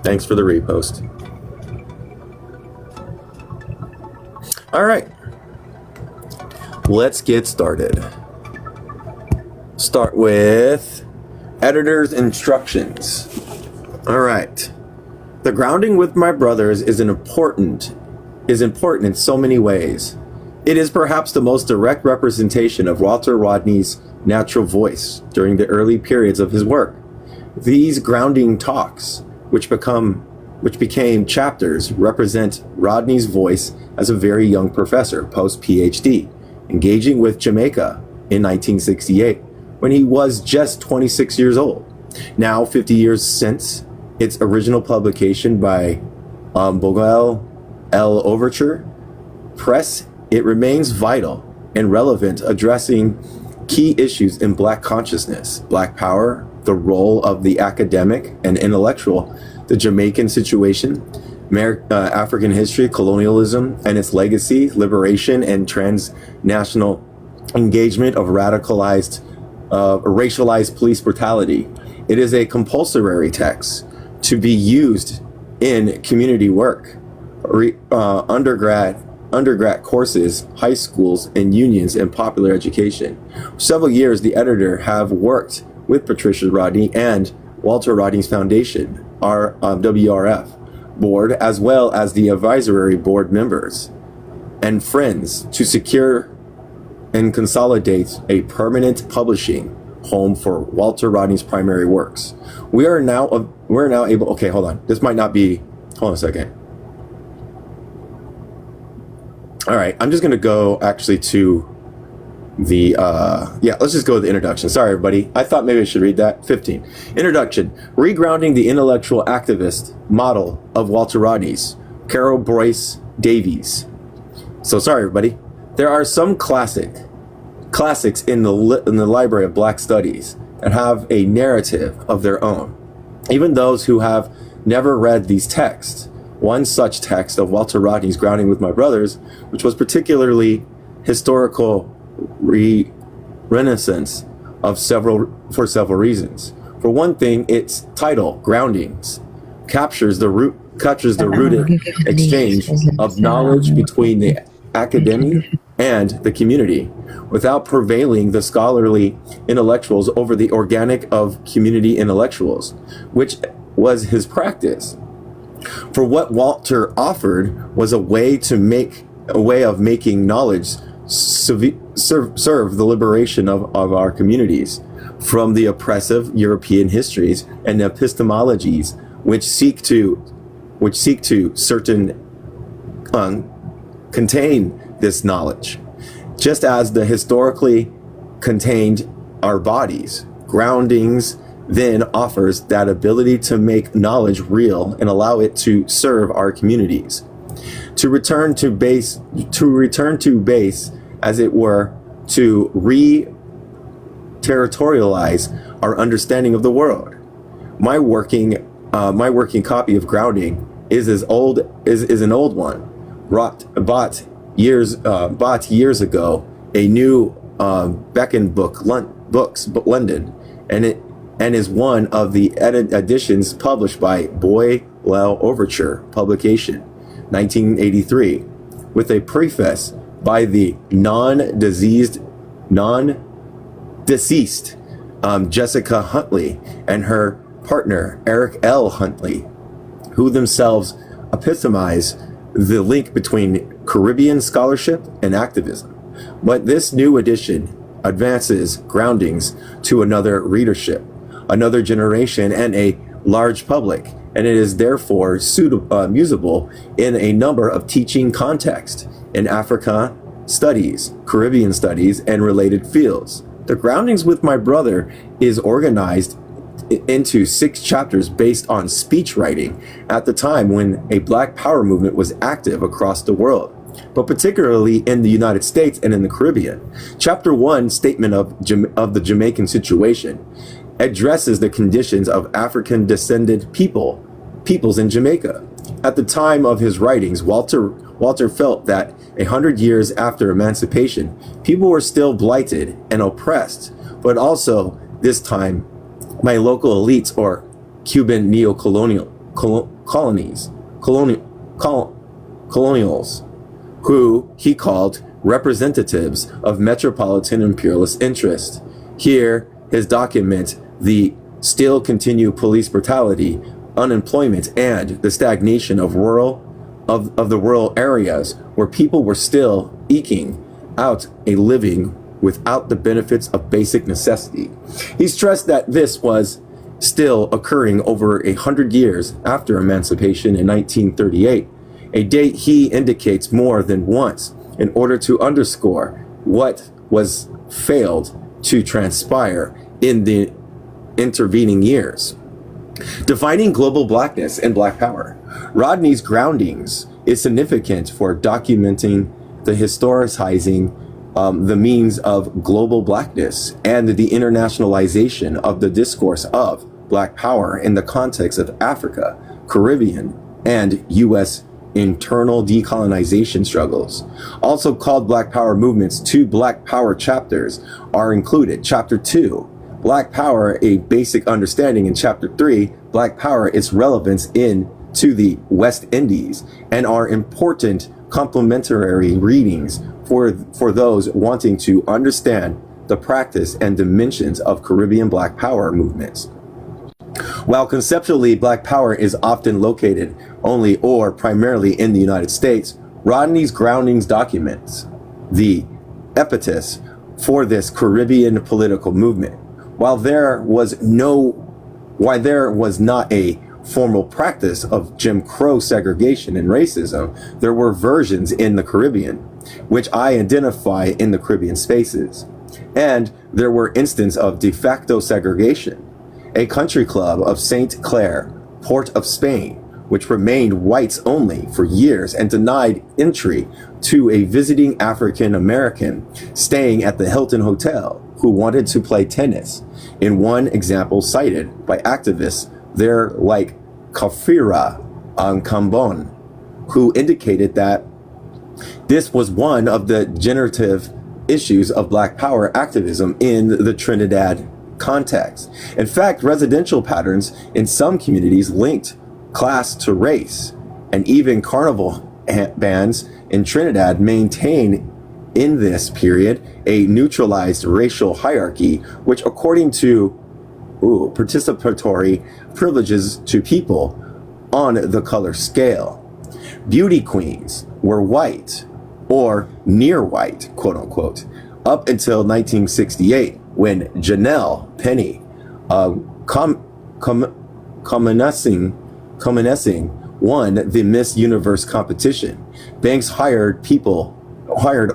Thanks for the repost. All right. Let's get started. Start with editor's instructions. All right. The Grounding with My Brothers is important in so many ways. It is perhaps the most direct representation of Walter Rodney's natural voice during the early periods of his work. These grounding talks, which became chapters, represent Rodney's voice as a very young professor, post-PhD, engaging with Jamaica in 1968, when he was just 26 years old. Now, 50 years since its original publication by Bogle L. Overture Press, it remains vital and relevant, addressing key issues in Black consciousness, Black power, the role of the academic and intellectual, the Jamaican situation, African history, colonialism and its legacy, liberation and transnational engagement of racialized police brutality. It is a compulsory text to be used in community work, undergrad courses, high schools, and unions, and popular education. For several years, the editor have worked with Patricia Rodney and Walter Rodney's Foundation, WRF, board, as well as the advisory board members and friends to secure and consolidate a permanent publishing home for Walter Rodney's primary works. We're now able, okay, hold on. This might not be, hold on a second. All right, I'm just gonna go actually to the, let's just go with the introduction. Sorry, everybody. I thought maybe I should read that. 15. Introduction. Regrounding the intellectual activist model of Walter Rodney's, Carol Boyce Davies. So sorry, everybody. There are some classics in the Library of Black Studies that have a narrative of their own. Even those who have never read these texts. One such text of Walter Rodney's Grounding with My Brothers, which was particularly historical renaissance for several reasons. For one thing, its title, Groundings, captures the rooted exchange of knowledge between the academy and the community, without prevailing the scholarly intellectuals over the organic of community intellectuals, which was his practice. For what Walter offered was a way of making knowledge serve the liberation of our communities from the oppressive European histories and epistemologies which seek to contain this knowledge, just as the historically contained our bodies. Groundings then offers that ability to make knowledge real and allow it to serve our communities. To return to base, as it were, to re-territorialize our understanding of the world. My working copy of Grounding is an old one, bought years ago, a new Beckon books, London, and is one of the editions published by Boyle Overture publication, 1983, with a preface by the non-deceased Jessica Huntley and her partner Eric L. Huntley, who themselves epitomize the link between Caribbean scholarship and activism. But this new edition advances Groundings to another readership, another generation, and a large public, and it is therefore usable in a number of teaching contexts in Africa studies, Caribbean studies, and related fields. The Groundings with My Brother is organized into 6 chapters based on speech writing at the time when a Black Power movement was active across the world, but particularly in the United States and in the Caribbean. Chapter 1, Statement of the Jamaican Situation, addresses the conditions of African descended peoples in Jamaica. At the time of his writings, Walter felt that 100 years after emancipation, people were still blighted and oppressed, but also this time by local elites or Cuban neo-colonialism. colonies, colonials, who he called representatives of metropolitan imperialist interest. Here, his document the still continued police brutality, unemployment, and the stagnation of the rural areas where people were still eking out a living without the benefits of basic necessity. He stressed that this was still occurring over 100 years after emancipation in 1938, a date he indicates more than once in order to underscore what was failed to transpire in the intervening years. Defining global blackness and black power. Rodney's Groundings is significant for documenting the historicizing the means of global blackness and the internationalization of the discourse of black power in the context of Africa, Caribbean, and U.S. internal decolonization struggles. Also called Black Power movements, 2 Black Power chapters are included. Chapter 2, Black Power, a Basic Understanding, and Chapter 3, Black Power, its relevance to the West Indies, and are important complementary readings for those wanting to understand the practice and dimensions of Caribbean Black Power movements. While conceptually Black Power is often located only or primarily in the United States, Rodney's Groundings documents the impetus for this Caribbean political movement. While there was not a formal practice of Jim Crow segregation and racism, there were versions in the Caribbean, which I identify in the Caribbean spaces. And there were instances of de facto segregation. A country club of St. Clair, Port of Spain, which remained whites only for years and denied entry to a visiting African American staying at the Hilton Hotel who wanted to play tennis. In one example cited by activists there like Kafira Kambon, who indicated that this was one of the generative issues of Black Power activism in the Trinidad context. In fact, residential patterns in some communities linked class to race, and even carnival bands in Trinidad maintain in this period a neutralized racial hierarchy, which according to participatory privileges to people on the color scale. Beauty queens were white or near white, quote unquote, up until 1968 when Janelle Penny, Comencing won the Miss Universe competition. Banks hired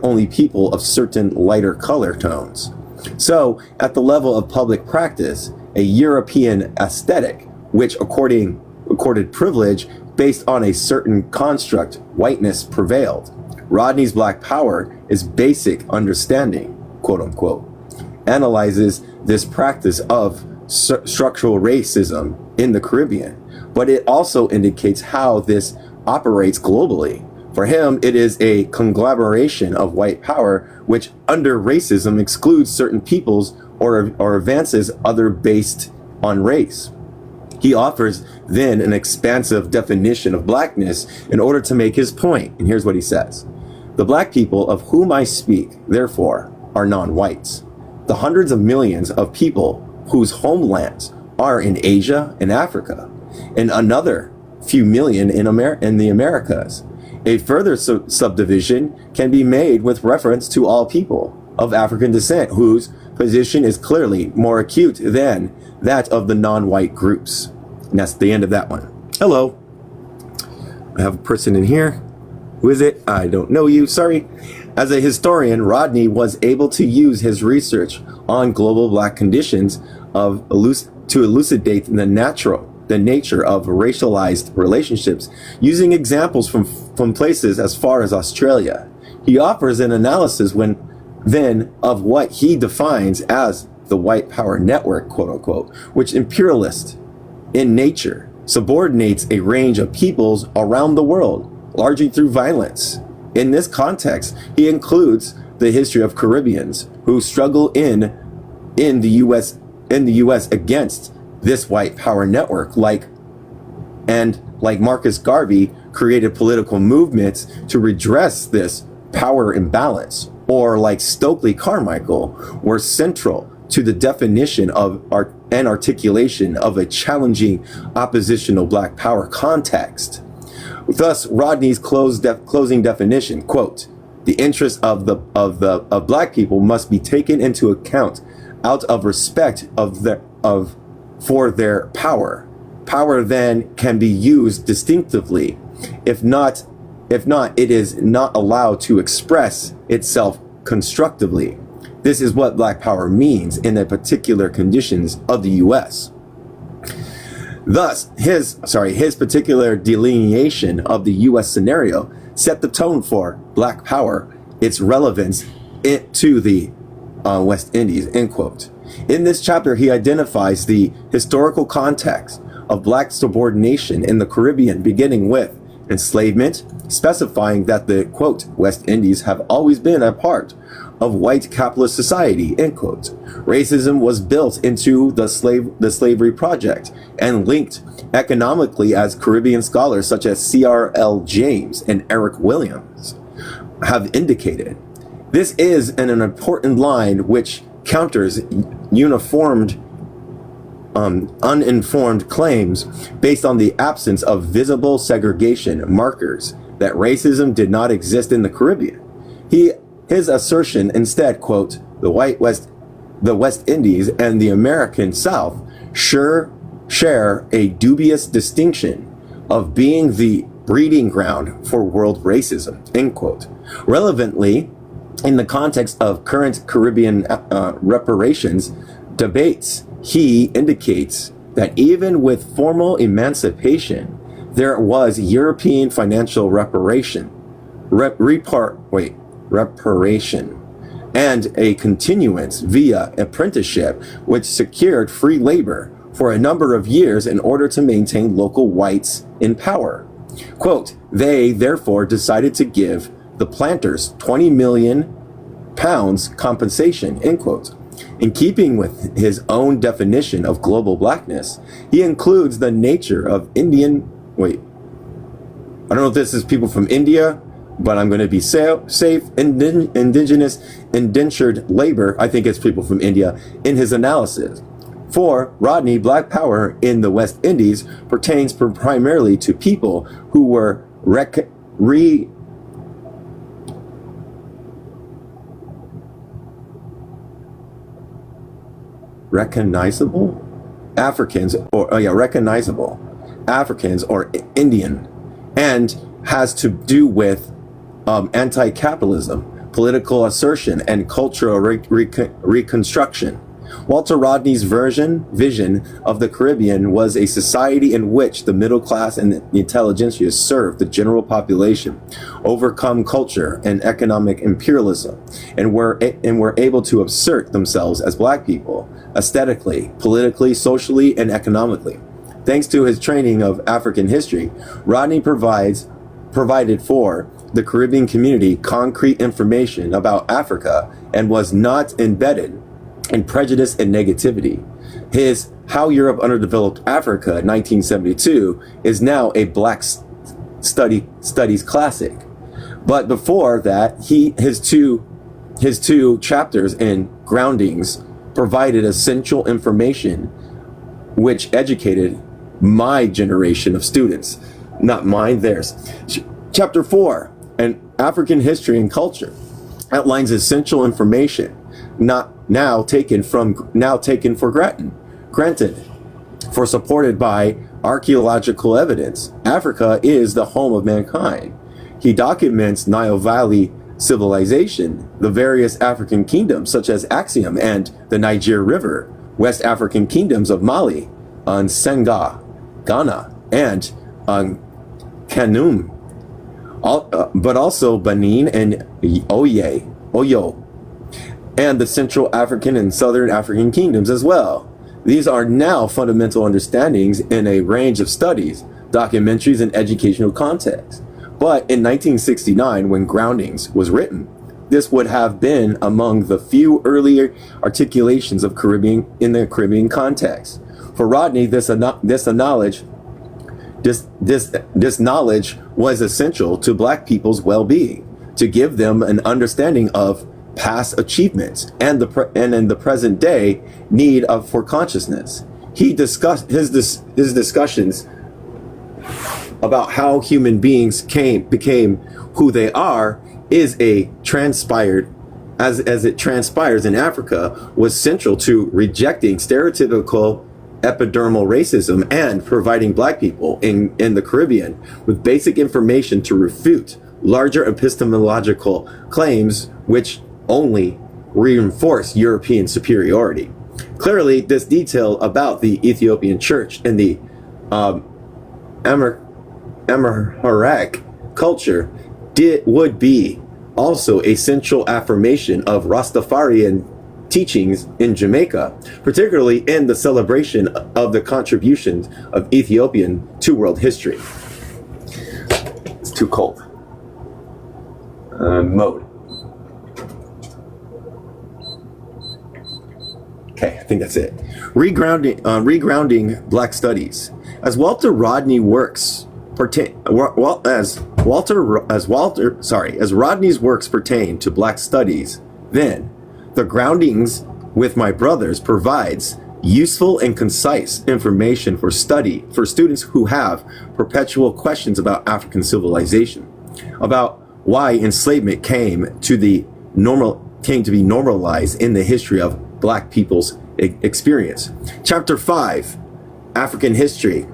only people of certain lighter color tones. So, at the level of public practice, a European aesthetic, which accorded privilege based on a certain construct, whiteness prevailed. Rodney's Black Power is basic understanding, quote unquote, analyzes this practice of structural racism in the Caribbean, but it also indicates how this operates globally. For him, it is a conglomeration of white power, which under racism excludes certain peoples or advances other based on race. He offers then an expansive definition of blackness in order to make his point. And here's what he says. The black people of whom I speak, therefore, are non-whites. The hundreds of millions of people whose homelands are in Asia and Africa, and another few million in the Americas. A further subdivision can be made with reference to all people of African descent whose position is clearly more acute than that of the non-white groups. And that's the end of that one. Hello. I have a person in here. Who is it? I don't know you. Sorry. As a historian, Rodney was able to use his research on global black conditions to elucidate the nature of racialized relationships using examples from places as far as Australia. He offers an analysis then of what he defines as the white power network, quote unquote, which imperialist in nature subordinates a range of peoples around the world, largely through violence. In this context, he includes the history of Caribbeans who struggle in the US against this white power network, like and like Marcus Garvey, created political movements to redress this power imbalance, or like Stokely Carmichael, were central to the definition of and articulation of a challenging oppositional Black power context. Thus, Rodney's closing definition, quote, "The interests of Black people must be taken into account out of respect for their power. Power then can be used distinctively. If not, it is not allowed to express itself constructively. This is what Black power means in the particular conditions of the U.S." Thus, his particular delineation of the U.S. scenario set the tone for Black power, its relevance to the West Indies, end quote. In this chapter, he identifies the historical context of Black subordination in the Caribbean, beginning with enslavement, specifying that the, quote, West Indies have always been a part of white capitalist society, end quote. Racism was built into the slavery project and linked economically, as Caribbean scholars such as C.R.L. James and Eric Williams have indicated. This is an important line which counters uninformed claims based on the absence of visible segregation markers that racism did not exist in the Caribbean. His assertion instead, quote, the West Indies and the American South share a dubious distinction of being the breeding ground for world racism, end quote. Relevantly, in the context of current Caribbean reparations debates, he indicates that even with formal emancipation, there was European financial reparation, and a continuance via apprenticeship, which secured free labor for a number of years in order to maintain local whites in power. Quote, they therefore decided to give the planters 20 million pounds compensation, end quote. In keeping with his own definition of global Blackness, he includes the nature of I don't know if this is people from India, but I'm going to be safe, indigenous, indentured labor, I think it's people from India, in his analysis. For Rodney, Black power in the West Indies pertains primarily to people who were recognizable Africans or Indian, and has to do with anti-capitalism, political assertion, and cultural reconstruction. Walter Rodney's vision of the Caribbean was a society in which the middle class and the intelligentsia served the general population, overcome culture and economic imperialism, and were able to assert themselves as Black people, aesthetically, politically, socially, and economically. Thanks to his training of African history, Rodney provided for the Caribbean community concrete information about Africa and was not embedded in prejudice and negativity. His How Europe Underdeveloped Africa, 1972, is now a Black studies classic. But before that, his two chapters in Groundings provided essential information which educated my generation of students. Not mine, theirs. Chapter 4, an African History and Culture, outlines essential information now taken for granted, for supported by archaeological evidence. Africa is the home of mankind. He documents Nile Valley civilization, the various African kingdoms such as Axiom and the Niger River, West African kingdoms of Mali, Senga, Ghana, and Kanum, but also Benin and Oyo, and the Central African and Southern African kingdoms as well. These are now fundamental understandings in a range of studies, documentaries, and educational contexts. But in 1969, when Groundings was written, this would have been among the few earlier articulations of Caribbean in the Caribbean context. For Rodney, this knowledge This knowledge was essential to Black people's well-being, to give them an understanding of past achievements and in the present day need for consciousness. He discussed his discussions about how human beings became who they are as it transpires in Africa, was central to rejecting stereotypical epidermal racism and providing Black people in the Caribbean with basic information to refute larger epistemological claims which only reinforce European superiority. Clearly, this detail about the Ethiopian church and the Amharic culture would be also a central affirmation of Rastafarian teachings in Jamaica, particularly in the celebration of the contributions of Ethiopian to world history. It's too cold. Mode. Okay, I think that's it. Regrounding Black Studies. As Walter Rodney's works pertain to Black Studies, then the Groundings With My Brothers provides useful and concise information for students who have perpetual questions about African civilization, about why enslavement came to be normalized in the history of Black people's experience. Chapter 5, African History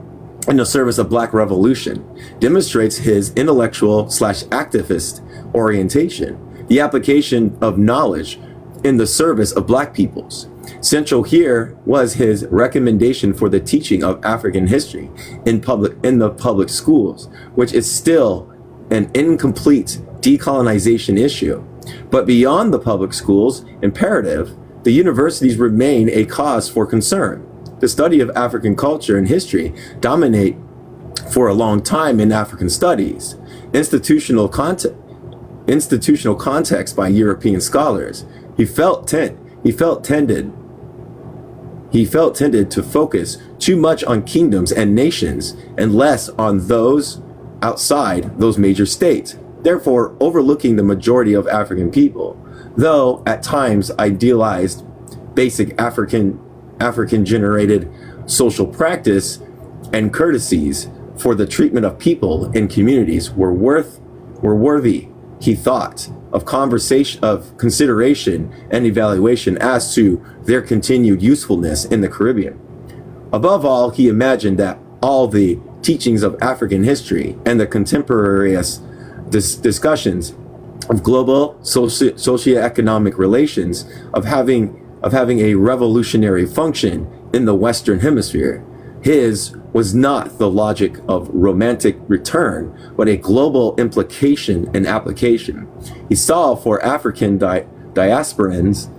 in the Service of Black Revolution, demonstrates his intellectual/activist orientation, the application of knowledge in the service of Black peoples. Central here was his recommendation for the teaching of African history in the public schools, which is still an incomplete decolonization issue. But beyond the public schools imperative, the universities remain a cause for concern. The study of African culture and history dominate for a long time in African studies. Institutional context by European scholars. He felt tended to focus too much on kingdoms and nations and less on those outside those major states, therefore overlooking the majority of African people, though at times idealized basic African generated social practice and courtesies for the treatment of people in communities were worthy, he thought, of consideration and evaluation as to their continued usefulness in the Caribbean. Above all, he imagined that all the teachings of African history and the contemporaneous discussions of global socioeconomic relations of having a revolutionary function in the Western Hemisphere. His was not the logic of romantic return, but a global implication and application. He saw for African diasporans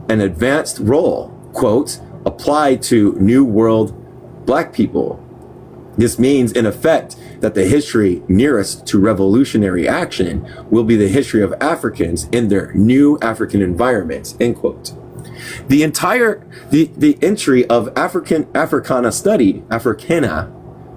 an advanced role, quote, applied to New World Black people. This means, in effect, that the history nearest to revolutionary action will be the history of Africans in their new African environments, end quote. The entry of Africana,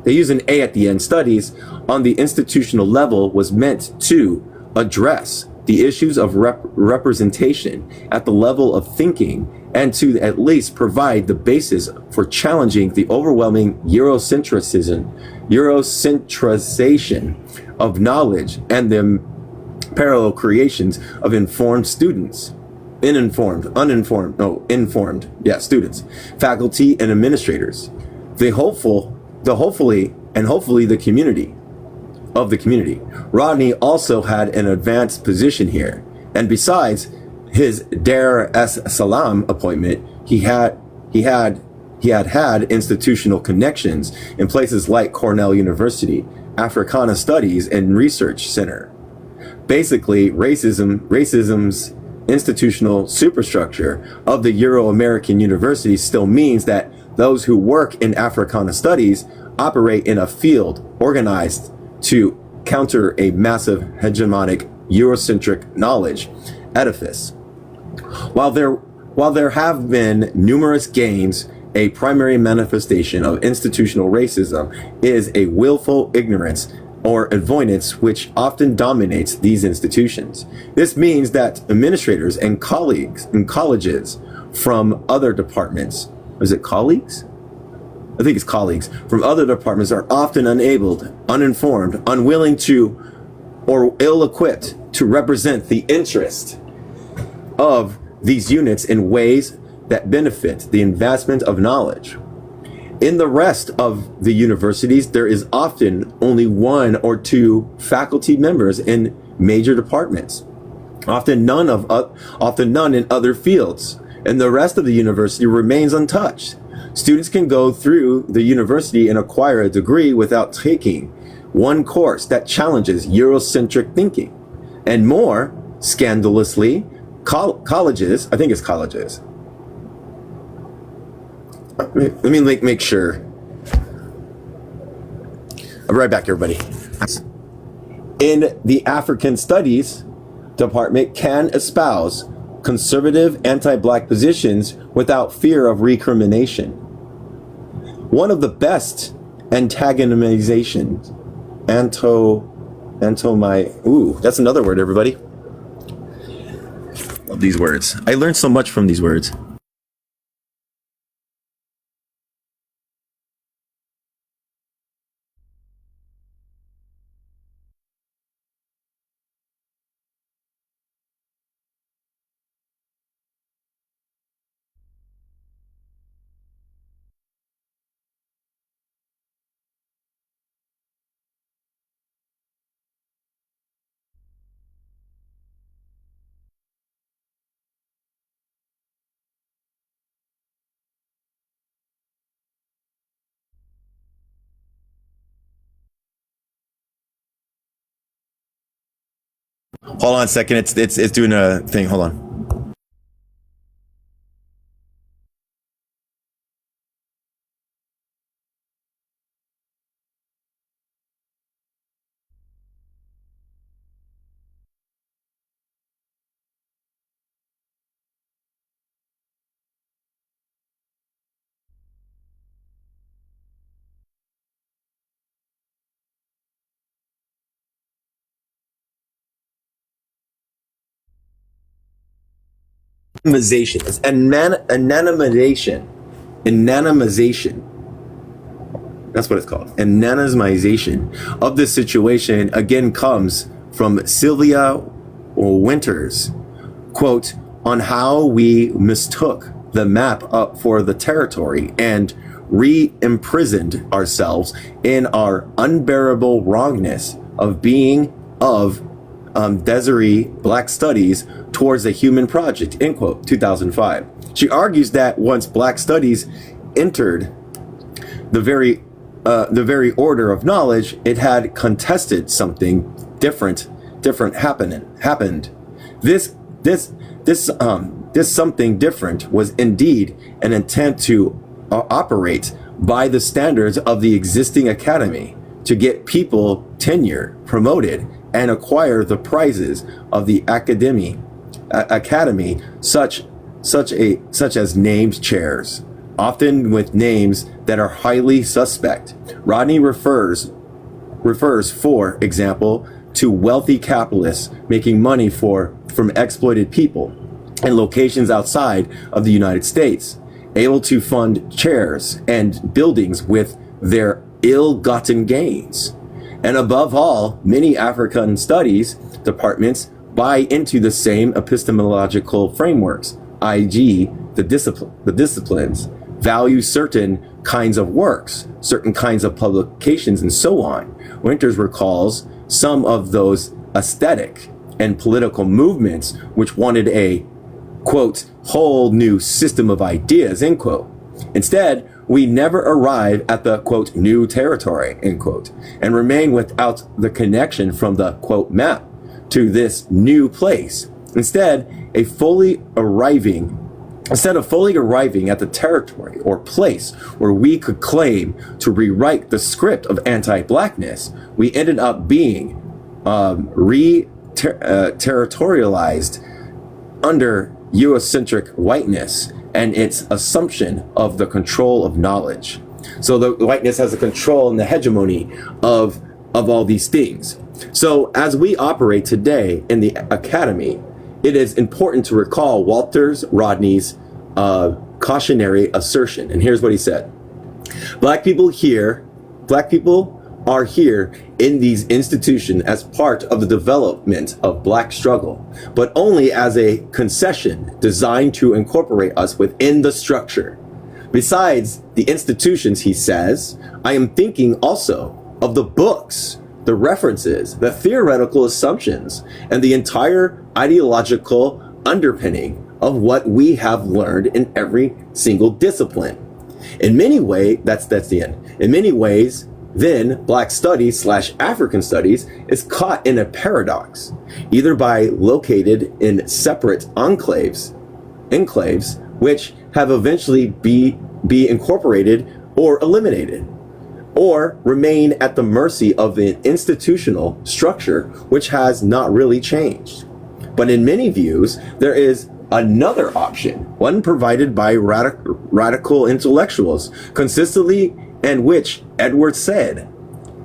they use an A at the end, studies on the institutional level was meant to address the issues of representation at the level of thinking and to at least provide the basis for challenging the overwhelming Eurocentrization of knowledge and the parallel creations of informed students. Informed students, faculty and administrators, hopefully the community. Rodney also had an advanced position here, and besides his Dar es Salaam appointment, he had institutional connections in places like Cornell University, Africana Studies and Research Center. Basically, racism's institutional superstructure of the Euro-American universities still means that those who work in Africana studies operate in a field organized to counter a massive hegemonic Eurocentric knowledge edifice. While there have been numerous gains a primary manifestation of institutional racism is a willful ignorance or avoidance which often dominates these institutions. This means that administrators and colleagues in colleges from other departments, is it colleagues? I think it's colleagues from other departments are often unabled, uninformed, unwilling to, or ill-equipped to represent the interest of these units in ways that benefit the advancement of knowledge. In the rest of the universities, there is often only one or two faculty members in major departments, often none in other fields, and the rest of the university remains untouched. Students can go through the university and acquire a degree without taking one course that challenges Eurocentric thinking. And more scandalously, colleges, I think it's colleges. Let me make sure. I'll be right back, everybody. In the African Studies department can espouse conservative anti-black positions without fear of recrimination. One of the best antagonizations, that's another word, everybody. Love these words. I learned so much from these words. Hold on a second. It's doing a thing. Hold on. Anonymization. It's anonymization. That's what it's called. Anonymization of this situation again comes from Sylvia Winters, quote, on how we mistook the map up for the territory and re-imprisoned ourselves in our unbearable wrongness of being of Desiree Black Studies towards the Human Project, end quote, 2005. She argues that once Black Studies entered the very order of knowledge, it had contested something different happened. This something different was indeed an intent to operate by the standards of the existing academy to get people tenure, promoted, and acquire the prizes of the academy, such as named chairs, often with names that are highly suspect. Rodney refers, for example, to wealthy capitalists making money from exploited people in locations outside of the United States, able to fund chairs and buildings with their ill-gotten gains. And above all, many African studies departments buy into the same epistemological frameworks, i.e. the disciplines, value certain kinds of works, certain kinds of publications, and so on. Winters recalls some of those aesthetic and political movements which wanted a, quote, whole new system of ideas, end quote. Instead, we never arrive at the, quote, new territory, end quote, and remain without the connection from the, quote, map to this new place. Instead of fully arriving at the territory or place where we could claim to rewrite the script of anti-blackness, we ended up being territorialized under Eurocentric whiteness and its assumption of the control of knowledge. So the whiteness has a control and the hegemony of all these things. So as we operate today in the academy, it is important to recall Walter Rodney's cautionary assertion. And here's what he said. Black people are here in these institutions as part of the development of Black struggle, but only as a concession designed to incorporate us within the structure. Besides the institutions, he says, I am thinking also of the books, the references, the theoretical assumptions, and the entire ideological underpinning of what we have learned in every single discipline. In many ways, that's the end. In many ways, then Black studies / African studies is caught in a paradox, either by located in separate enclaves, which have eventually be incorporated or eliminated, or remain at the mercy of the institutional structure, which has not really changed. But in many views, there is another option, one provided by radical intellectuals consistently, and which Edward Said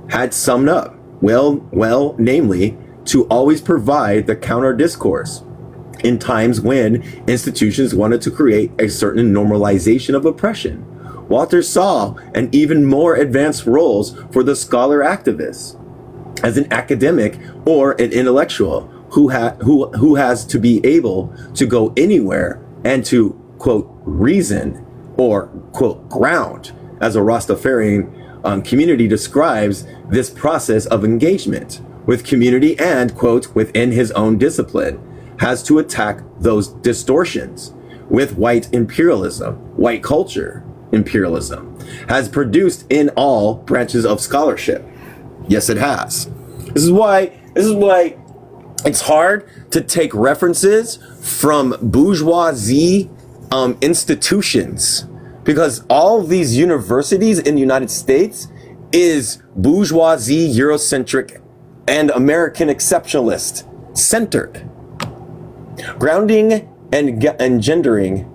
had summed up well, namely, to always provide the counter discourse in times when institutions wanted to create a certain normalization of oppression. Walter saw an even more advanced roles for the scholar activist as an academic or an intellectual who has to be able to go anywhere and to, quote, reason or, quote, ground, as a Rastafarian community describes this process of engagement with community and, quote, within his own discipline, has to attack those distortions with white imperialism, white culture imperialism, has produced in all branches of scholarship. Yes, it has. This is why it's hard to take references from bourgeoisie institutions, because all of these universities in the United States is bourgeoisie, Eurocentric, and American exceptionalist centered, grounding and engendering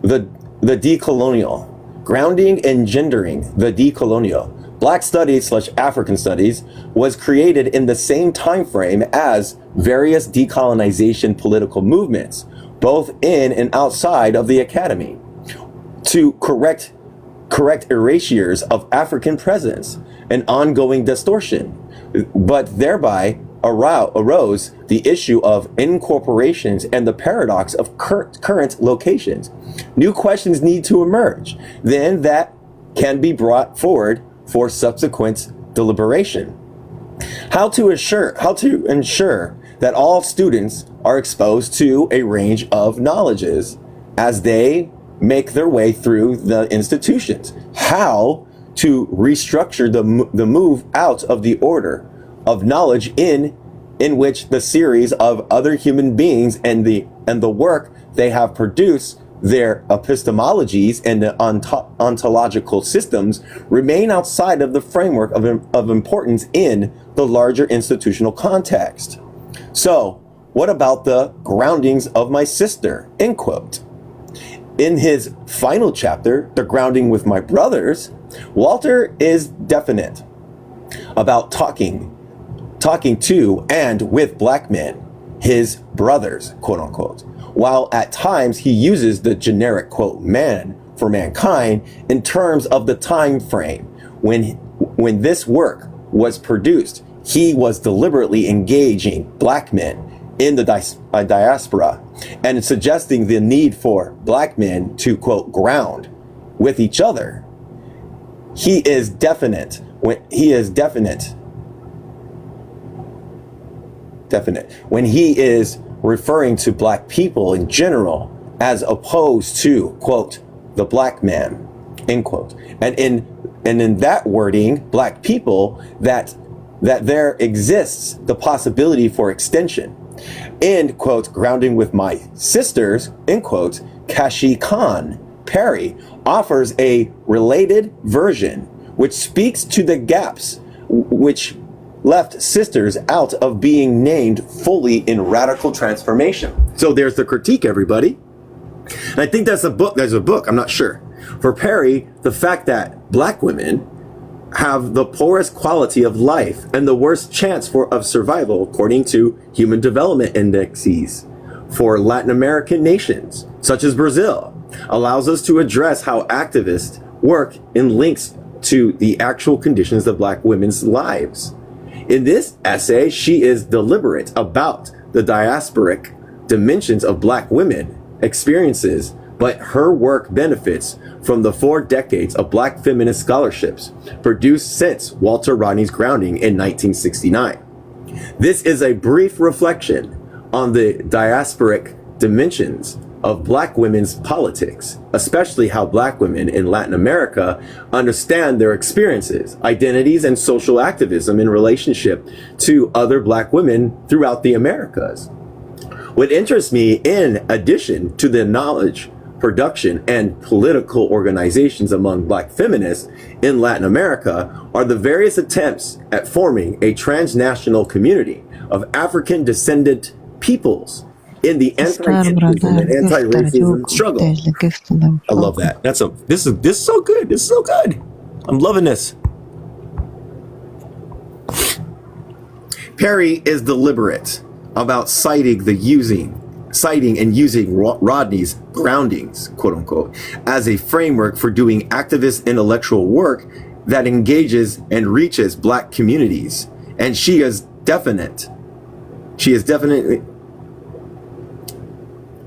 the decolonial. Grounding and gendering the decolonial. Black studies / African studies was created in the same time frame as various decolonization political movements, both in and outside of the academy, to correct erasures of African presence and ongoing distortion, but thereby arose the issue of incorporations and the paradox of current locations. New questions need to emerge, then that can be brought forward for subsequent deliberation. How to ensure that all students are exposed to a range of knowledges as they make their way through the institutions. How to restructure the move out of the order of knowledge in which the series of other human beings and the work they have produced, their epistemologies and the ontological systems, remain outside of the framework of importance in the larger institutional context. So, what about the groundings of my sister? End quote. In his final chapter, The Grounding with My Brothers, Walter is definite about talking to and with Black men, his brothers, quote unquote, while at times he uses the generic, quote, man for mankind in terms of the time frame when this work was produced. He was deliberately engaging Black men in the diaspora and suggesting the need for Black men to, quote, ground with each other. He is definite when he is referring to Black people in general as opposed to, quote, the Black man, end quote. And in that wording, Black people, that there exists the possibility for extension. End quote, Grounding with My Sisters, end quote, Kashi Khan Perry offers a related version which speaks to the gaps which left sisters out of being named fully in radical transformation. So there's the critique, everybody. And I think that's a book. There's a book. I'm not sure. For Perry, the fact that black women have the poorest quality of life and the worst chance of survival, according to Human Development Indexes for Latin American nations, such as Brazil, allows us to address how activists work in links to the actual conditions of black women's lives. In this essay, she is deliberate about the diasporic dimensions of black women experiences, but her work benefits from the 4 decades of black feminist scholarships produced since Walter Rodney's grounding in 1969. This is a brief reflection on the diasporic dimensions of black women's politics, especially how black women in Latin America understand their experiences, identities, and social activism in relationship to other black women throughout the Americas. What interests me, in addition to the knowledge, production, and political organizations among black feminists in Latin America, are the various attempts at forming a transnational community of African descendant peoples in the anti-racism and anti-racism struggle. I love that. This is so good. This is so good. I'm loving this. Perry is deliberate about citing and using Rodney's groundings, quote unquote, as a framework for doing activist intellectual work that engages and reaches black communities. And she is definitely,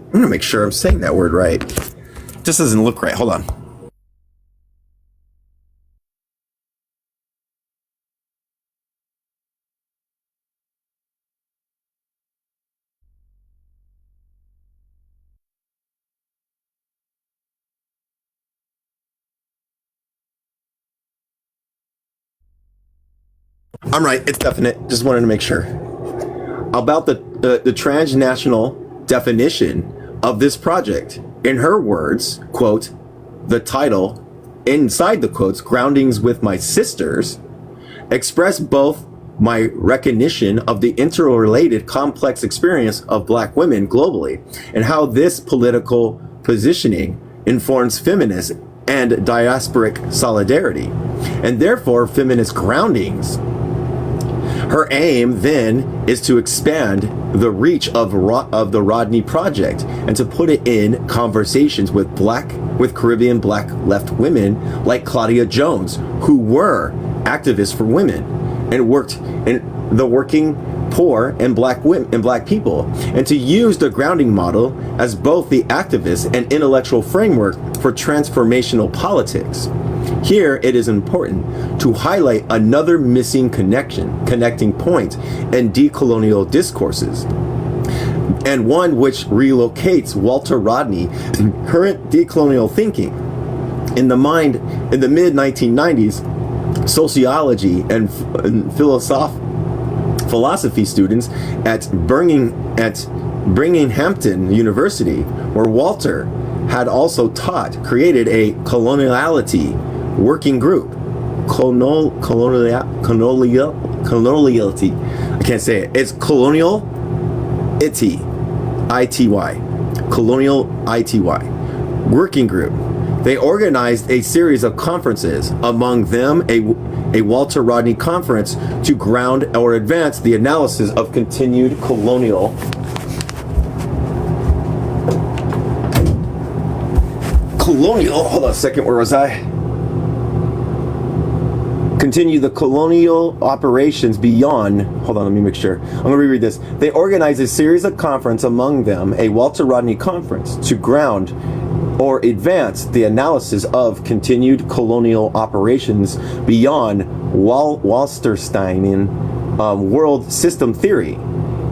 I'm gonna make sure I'm saying that word right. This doesn't look right. Hold on. I'm right. It's definite. Just wanted to make sure. About the transnational definition of this project. In her words, quote, the title, inside the quotes, Groundings with My Sisters, express both my recognition of the interrelated complex experience of black women globally and how this political positioning informs feminist and diasporic solidarity, and therefore feminist groundings. Her aim then is to expand the reach of the Rodney Project and to put it in conversations with Caribbean black left women like Claudia Jones, who were activists for women and worked in the working poor and black women and black people, and to use the grounding model as both the activist and intellectual framework for transformational politics. Here, it is important to highlight another missing connecting point in decolonial discourses, and one which relocates Walter Rodney current decolonial thinking. In the mid-1990s, sociology and philosophy students at Binghamton University, where Walter had also taught, created a coloniality working group. Coloniality. I can't say it. It's colonial ity. Colonial ity. Working group. They organized a series of conferences, among them a Walter Rodney conference, to ground or advance the analysis of continued colonial hold on a second, where was I? Continue the colonial operations beyond, hold on, let me make sure. I'm going to reread this. They organized a series of conferences, among them a Walter Rodney conference, to ground or advance the analysis of continued colonial operations beyond Wallersteinian world system theory.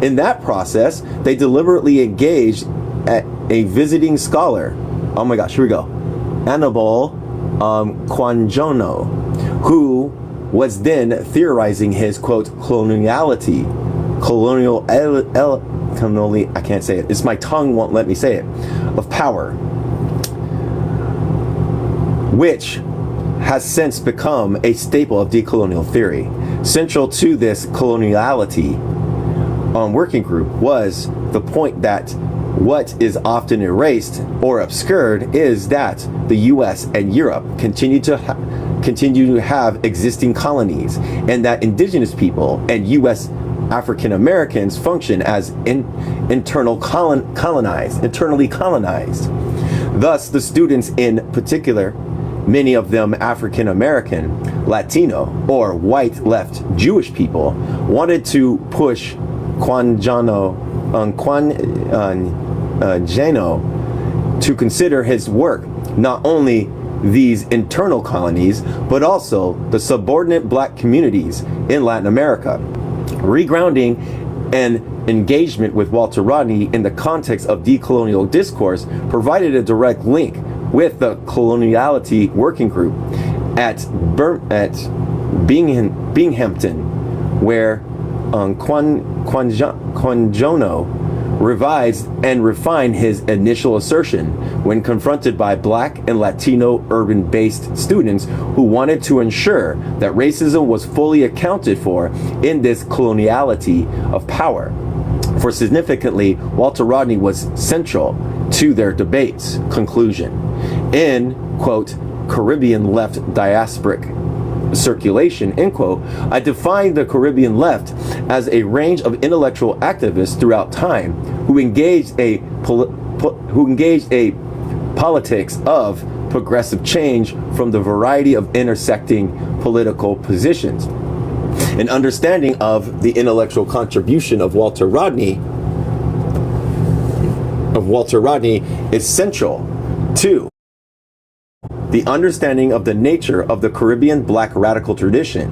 In that process, they deliberately engaged at a visiting scholar. Oh my gosh, here we go. Annabelle Quanjono, who was then theorizing his, quote, coloniality. I can't say it. It's my tongue won't let me say it. Of power, which has since become a staple of decolonial theory. Central to this coloniality working group was the point that What is often erased or obscured is that the U.S. and Europe continue to have existing colonies, and that indigenous people and U.S. African Americans function as internally colonized. Thus, the students in particular, many of them African American, Latino, or white left Jewish people, wanted to push Quanjano to consider his work not only these internal colonies, but also the subordinate black communities in Latin America. Regrounding and engagement with Walter Rodney in the context of decolonial discourse provided a direct link with the coloniality working group at Binghamton, where Quanjono revised and refined his initial assertion when confronted by black and Latino urban-based students who wanted to ensure that racism was fully accounted for in this coloniality of power. For significantly, Walter Rodney was central to their debates. Conclusion. In, quote, Caribbean left diasporic circulation, end quote, I defined the Caribbean left as a range of intellectual activists throughout time who engaged a politics of progressive change from the variety of intersecting political positions. An understanding of the intellectual contribution of Walter Rodney is central to the understanding of the nature of the Caribbean black radical tradition.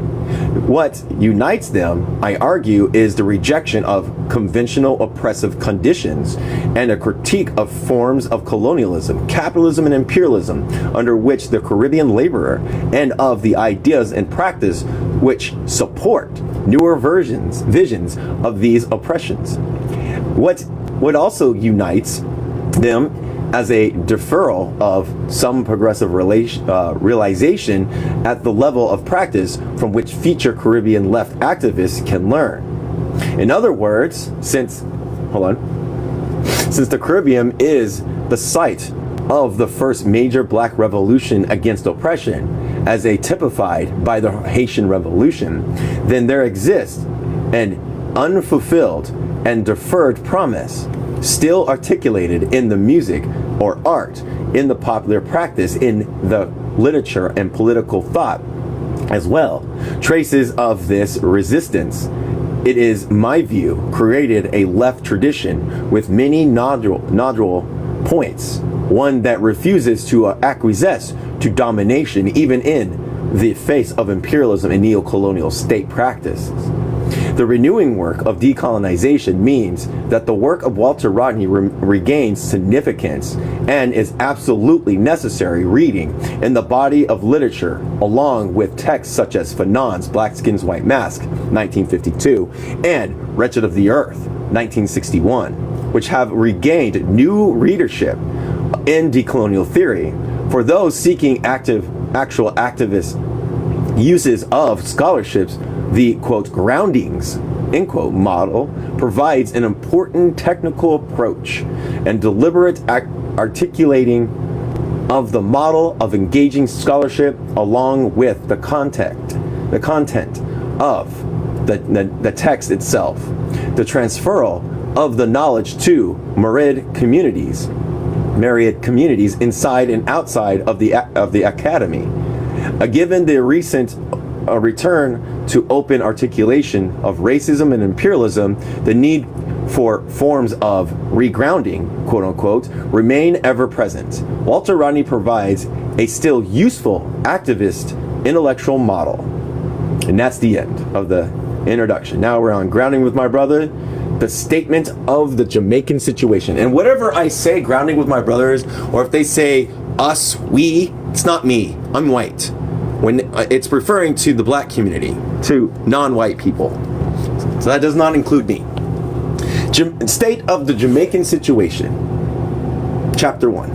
What unites them, I argue, is the rejection of conventional oppressive conditions and a critique of forms of colonialism, capitalism, and imperialism under which the Caribbean laborer, and of the ideas and practice which support newer visions of these oppressions. What also unites them as a deferral of some progressive realization at the level of practice from which future Caribbean left activists can learn. In other words, since the Caribbean is the site of the first major black revolution against oppression, as typified by the Haitian Revolution, then there exists an unfulfilled and deferred promise, still articulated in the music or art, in the popular practice, in the literature and political thought as well. Traces of this resistance, it is my view, created a left tradition with many nodule points, one that refuses to acquiesce to domination even in the face of imperialism and neocolonial state practices. The renewing work of decolonization means that the work of Walter Rodney regains significance and is absolutely necessary reading in the body of literature, along with texts such as Fanon's Black Skins, White Mask, 1952, and Wretched of the Earth, 1961, which have regained new readership in decolonial theory. For those seeking actual activist uses of scholarships, the, quote, groundings, end quote, model provides an important technical approach and deliberate articulating of the model of engaging scholarship along with the content of the text itself, the transferal of the knowledge to myriad communities inside and outside of the academy. Given the recent return to open articulation of racism and imperialism, the need for forms of regrounding, quote unquote, remain ever present. Walter Rodney provides a still useful activist intellectual model. And that's the end of the introduction. Now we're on Grounding with My Brother, the statement of the Jamaican situation. And whatever I say, Grounding with My Brothers, or if they say us, we, it's not me. I'm white. When it's referring to the black community, to non-white people. So that does not include me. State of the Jamaican situation. Chapter 1.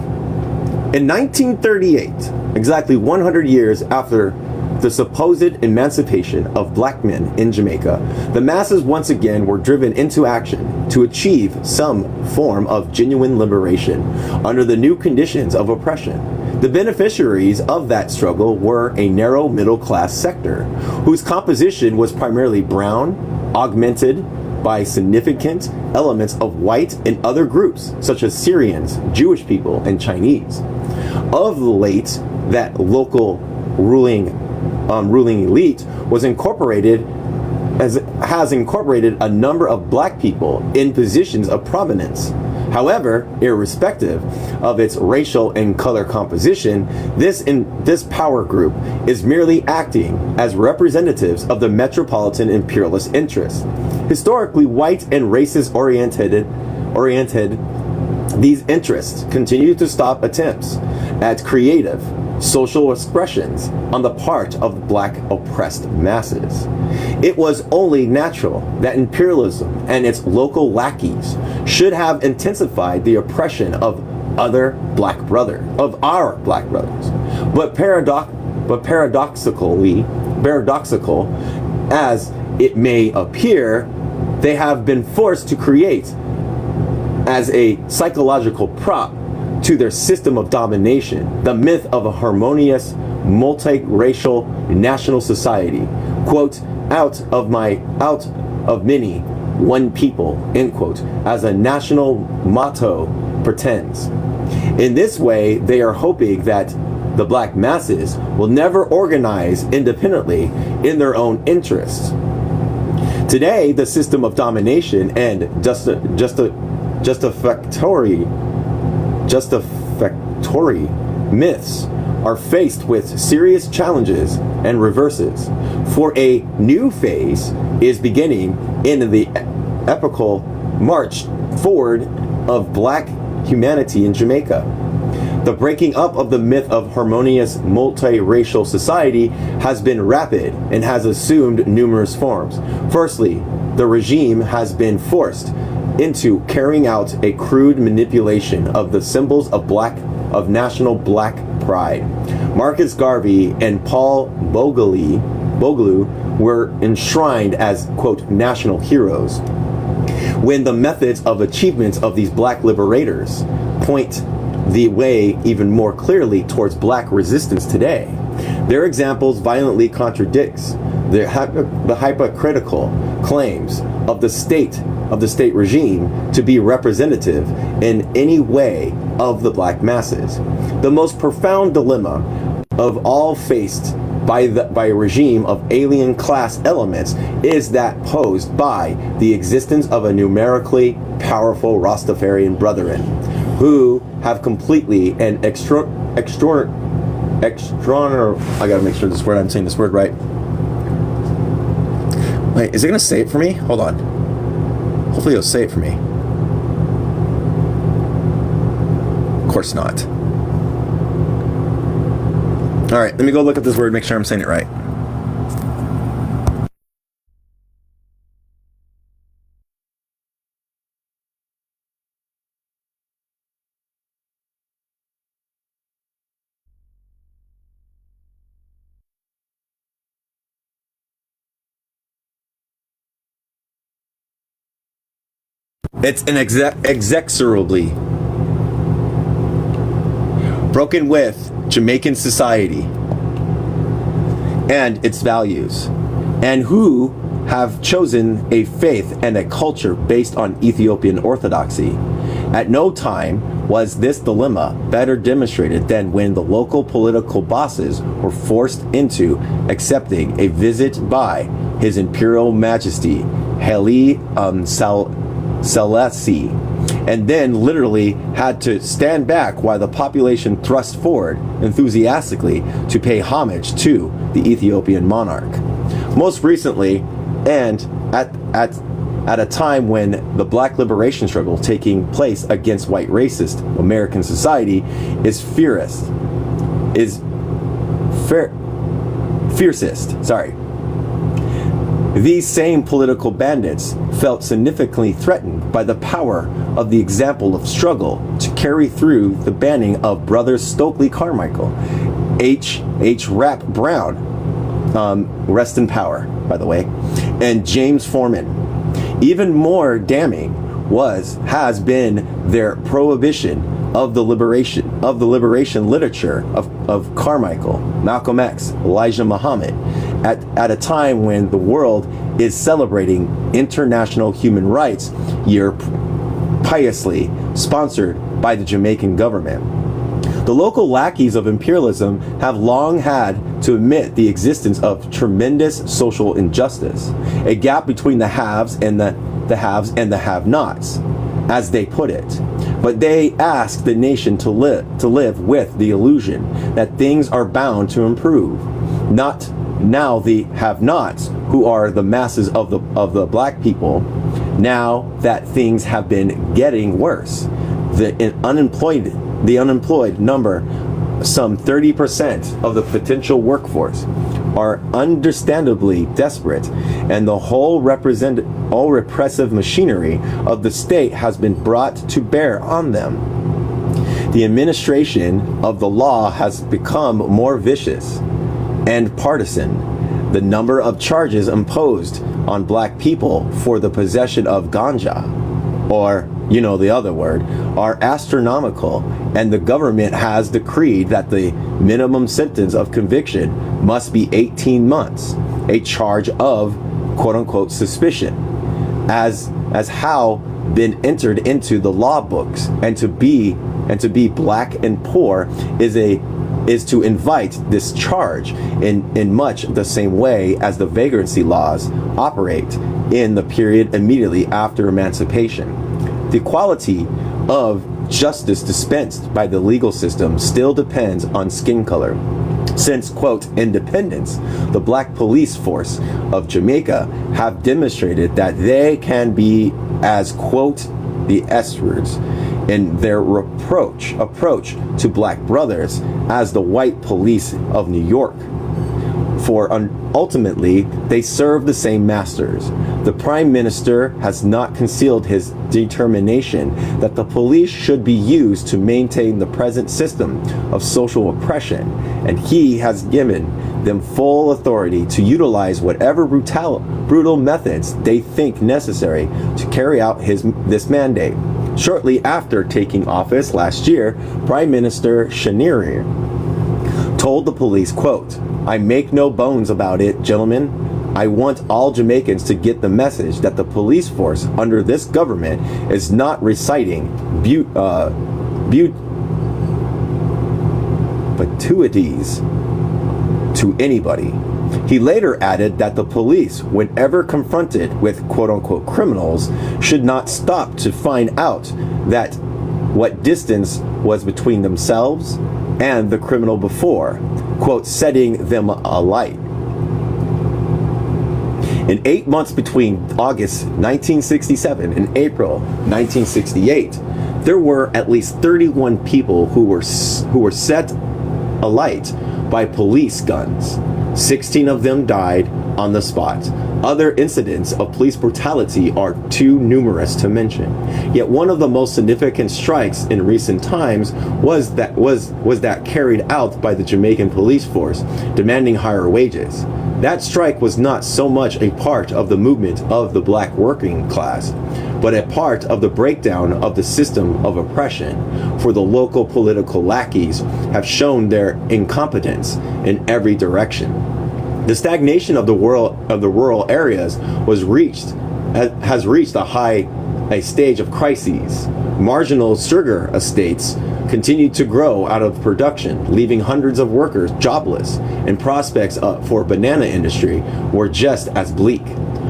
In 1938, exactly 100 years after the supposed emancipation of black men in Jamaica, the masses once again were driven into action to achieve some form of genuine liberation under the new conditions of oppression. The beneficiaries of that struggle were a narrow middle-class sector, whose composition was primarily brown, augmented by significant elements of white and other groups, such as Syrians, Jewish people, and Chinese. Of late, that local ruling elite has incorporated a number of black people in positions of prominence. However, irrespective of its racial and color composition, this power group is merely acting as representatives of the metropolitan imperialist interests. Historically white and racist oriented, these interests continue to stop attempts at creative social expressions on the part of black oppressed masses. It was only natural that imperialism and its local lackeys should have intensified the oppression of our black brothers. But paradoxical as it may appear, they have been forced to create as a psychological prop to their system of domination, the myth of a harmonious, multiracial national society. Quote, out of many, one people, end quote, as a national motto pretends. In this way, they are hoping that the black masses will never organize independently in their own interests. Today, the system of domination and justificatory myths are faced with serious challenges and reverses. For a new phase is beginning in the epical march forward of black humanity in Jamaica. The breaking up of the myth of harmonious multiracial society has been rapid and has assumed numerous forms. Firstly, the regime has been forced into carrying out a crude manipulation of the symbols of national black pride. Marcus Garvey and Paul Boglou were enshrined as, quote, national heroes, when the methods of achievements of these black liberators point the way even more clearly towards black resistance today. Their examples violently contradicts the hypocritical claims of the state regime to be representative in any way of the black masses. The most profound dilemma of all faced by a regime of alien class elements is that posed by the existence of a numerically powerful Rastafarian brethren who have completely and I gotta make sure I'm saying this word right. Wait, is it gonna say it for me? Hold on. Hopefully it'll say it for me. Of course not. All right, let me go look at this word, make sure I'm saying it right. It's an inexorably broken with Jamaican society and its values, and who have chosen a faith and a culture based on Ethiopian orthodoxy. At no time was this dilemma better demonstrated than when the local political bosses were forced into accepting a visit by His Imperial Majesty Haile Selassie, and then literally had to stand back while the population thrust forward enthusiastically to pay homage to the Ethiopian monarch. Most recently, and at a time when the black liberation struggle taking place against white racist American society is fiercest. These same political bandits felt significantly threatened by the power of the example of struggle to carry through the banning of Brothers Stokely Carmichael, H. Rap Brown, rest in power, by the way, and James Forman. Even more damning has been their prohibition of the liberation literature of Carmichael, Malcolm X, Elijah Muhammad, at a time when the world is celebrating International Human Rights Year, piously sponsored by the Jamaican government. The local lackeys of imperialism have long had to admit the existence of tremendous social injustice, a gap between the haves and the have-nots, as they put it. But they ask the nation to live with the illusion that things are bound to improve. Not now the have-nots, who are the masses of the black people, now that things have been getting worse. The unemployed number, some 30% of the potential workforce, are understandably desperate, and the whole repressive machinery of the state has been brought to bear on them. The administration of the law has become more vicious and partisan. The number of charges imposed on black people for the possession of ganja, or the other word, are astronomical, and the government has decreed that the minimum sentence of conviction must be 18 months, a charge of quote-unquote suspicion, as how been entered into the law books, and to be black and poor is to invite this charge in much the same way as the vagrancy laws operate in the period immediately after emancipation. The quality of justice dispensed by the legal system still depends on skin color. Since, quote, independence, the black police force of Jamaica have demonstrated that they can be as, quote, the S-words in their approach to black brothers as the white police of New York. For ultimately, they serve the same masters. The Prime Minister has not concealed his determination that the police should be used to maintain the present system of social oppression, and he has given them full authority to utilize whatever brutal methods they think necessary to carry out this mandate. Shortly after taking office last year, Prime Minister Shaniri told the police, quote, "I make no bones about it, gentlemen. I want all Jamaicans to get the message that the police force under this government is not reciting gratuities to anybody." He later added that the police, whenever confronted with quote-unquote criminals, should not stop to find out that what distance was between themselves and the criminal before, quote, setting them alight. In 8 months between August 1967 and April 1968, there were at least 31 people who were set alight by police guns. 16 of them died on the spot. Other incidents of police brutality are too numerous to mention. Yet one of the most significant strikes in recent times was that carried out by the Jamaican police force, demanding higher wages. That strike was not so much a part of the movement of the black working class, but a part of the breakdown of the system of oppression, for the local political lackeys have shown their incompetence in every direction. The stagnation of the rural areas has reached a stage of crises. Marginal sugar estates continued to grow out of production, leaving hundreds of workers jobless, and prospects for banana industry were just as bleak.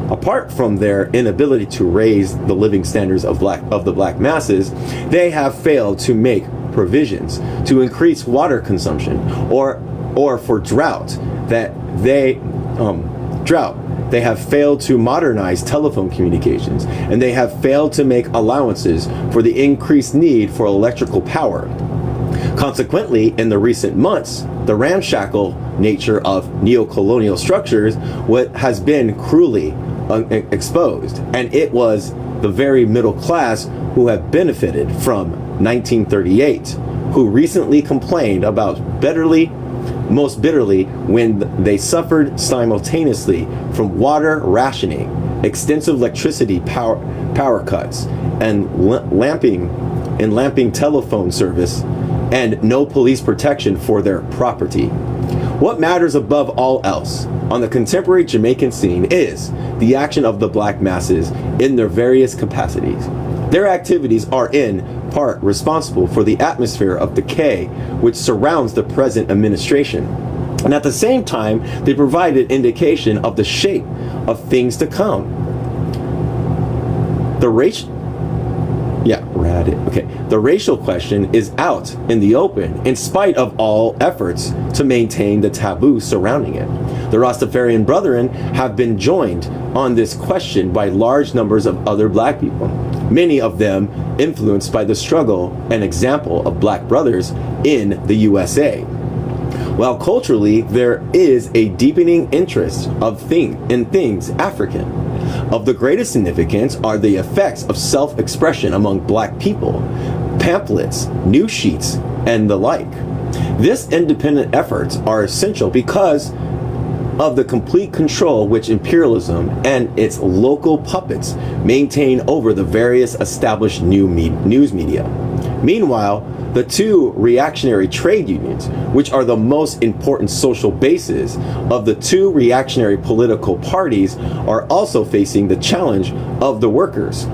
Apart from their inability to raise the living standards of the black masses, they have failed to make provisions to increase water consumption or for drought. They have failed to modernize telephone communications, and they have failed to make allowances for the increased need for electrical power. Consequently, in the recent months, the ramshackle nature of neocolonial structures has been cruelly exposed, and it was the very middle class who have benefited from 1938, who recently complained about bitterly most bitterly when they suffered simultaneously from water rationing, extensive electricity power cuts, and lamping telephone service, and no police protection for their property. What matters above all else on the contemporary Jamaican scene is the action of the black masses in their various capacities. Their activities are in part responsible for the atmosphere of decay which surrounds the present administration. And at the same time, they provide an indication of the shape of things to come. The racial question is out in the open in spite of all efforts to maintain the taboo surrounding it. The Rastafarian Brethren have been joined on this question by large numbers of other black people, many of them influenced by the struggle and example of black brothers in the USA. While culturally there is a deepening interest in things African, of the greatest significance are the effects of self-expression among black people, pamphlets, news sheets, and the like. These independent efforts are essential because of the complete control which imperialism and its local puppets maintain over the various established news media. Meanwhile, the two reactionary trade unions, which are the most important social bases of the two reactionary political parties, are also facing the challenge of the workers.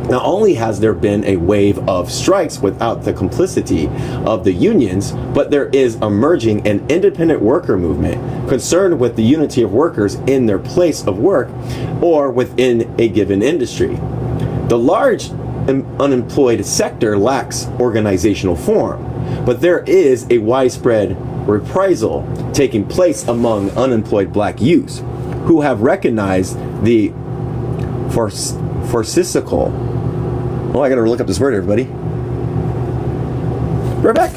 Not only has there been a wave of strikes without the complicity of the unions, but there is emerging an independent worker movement concerned with the unity of workers in their place of work or within a given industry. The large unemployed sector lacks organizational form, but there is a widespread reprisal taking place among unemployed black youths who have recognized the farcical. Oh, I gotta look up this word, everybody. We're back.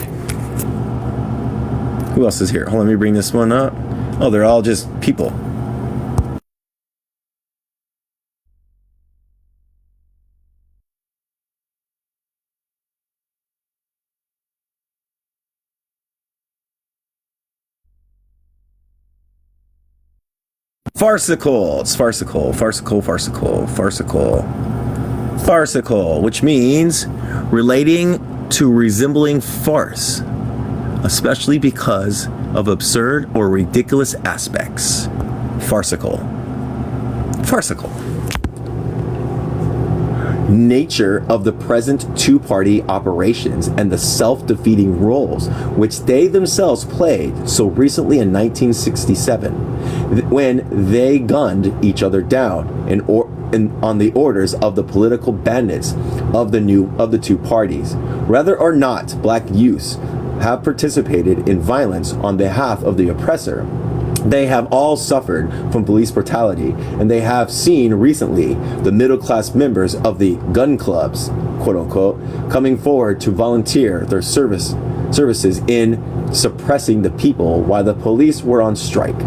Who else is here? Hold on, let me bring this one up. Oh, they're all just people. Farcical. It's farcical, which means relating to resembling farce, especially because of absurd or ridiculous aspects. Farcical. Nature of the present two-party operations and the self-defeating roles which they themselves played so recently in 1967 when they gunned each other down on the orders of the political bandits of the two parties. Whether or not black youths have participated in violence on behalf of the oppressor, they have all suffered from police brutality, and they have seen recently the middle-class members of the gun clubs, quote-unquote, coming forward to volunteer their services in suppressing the people while the police were on strike.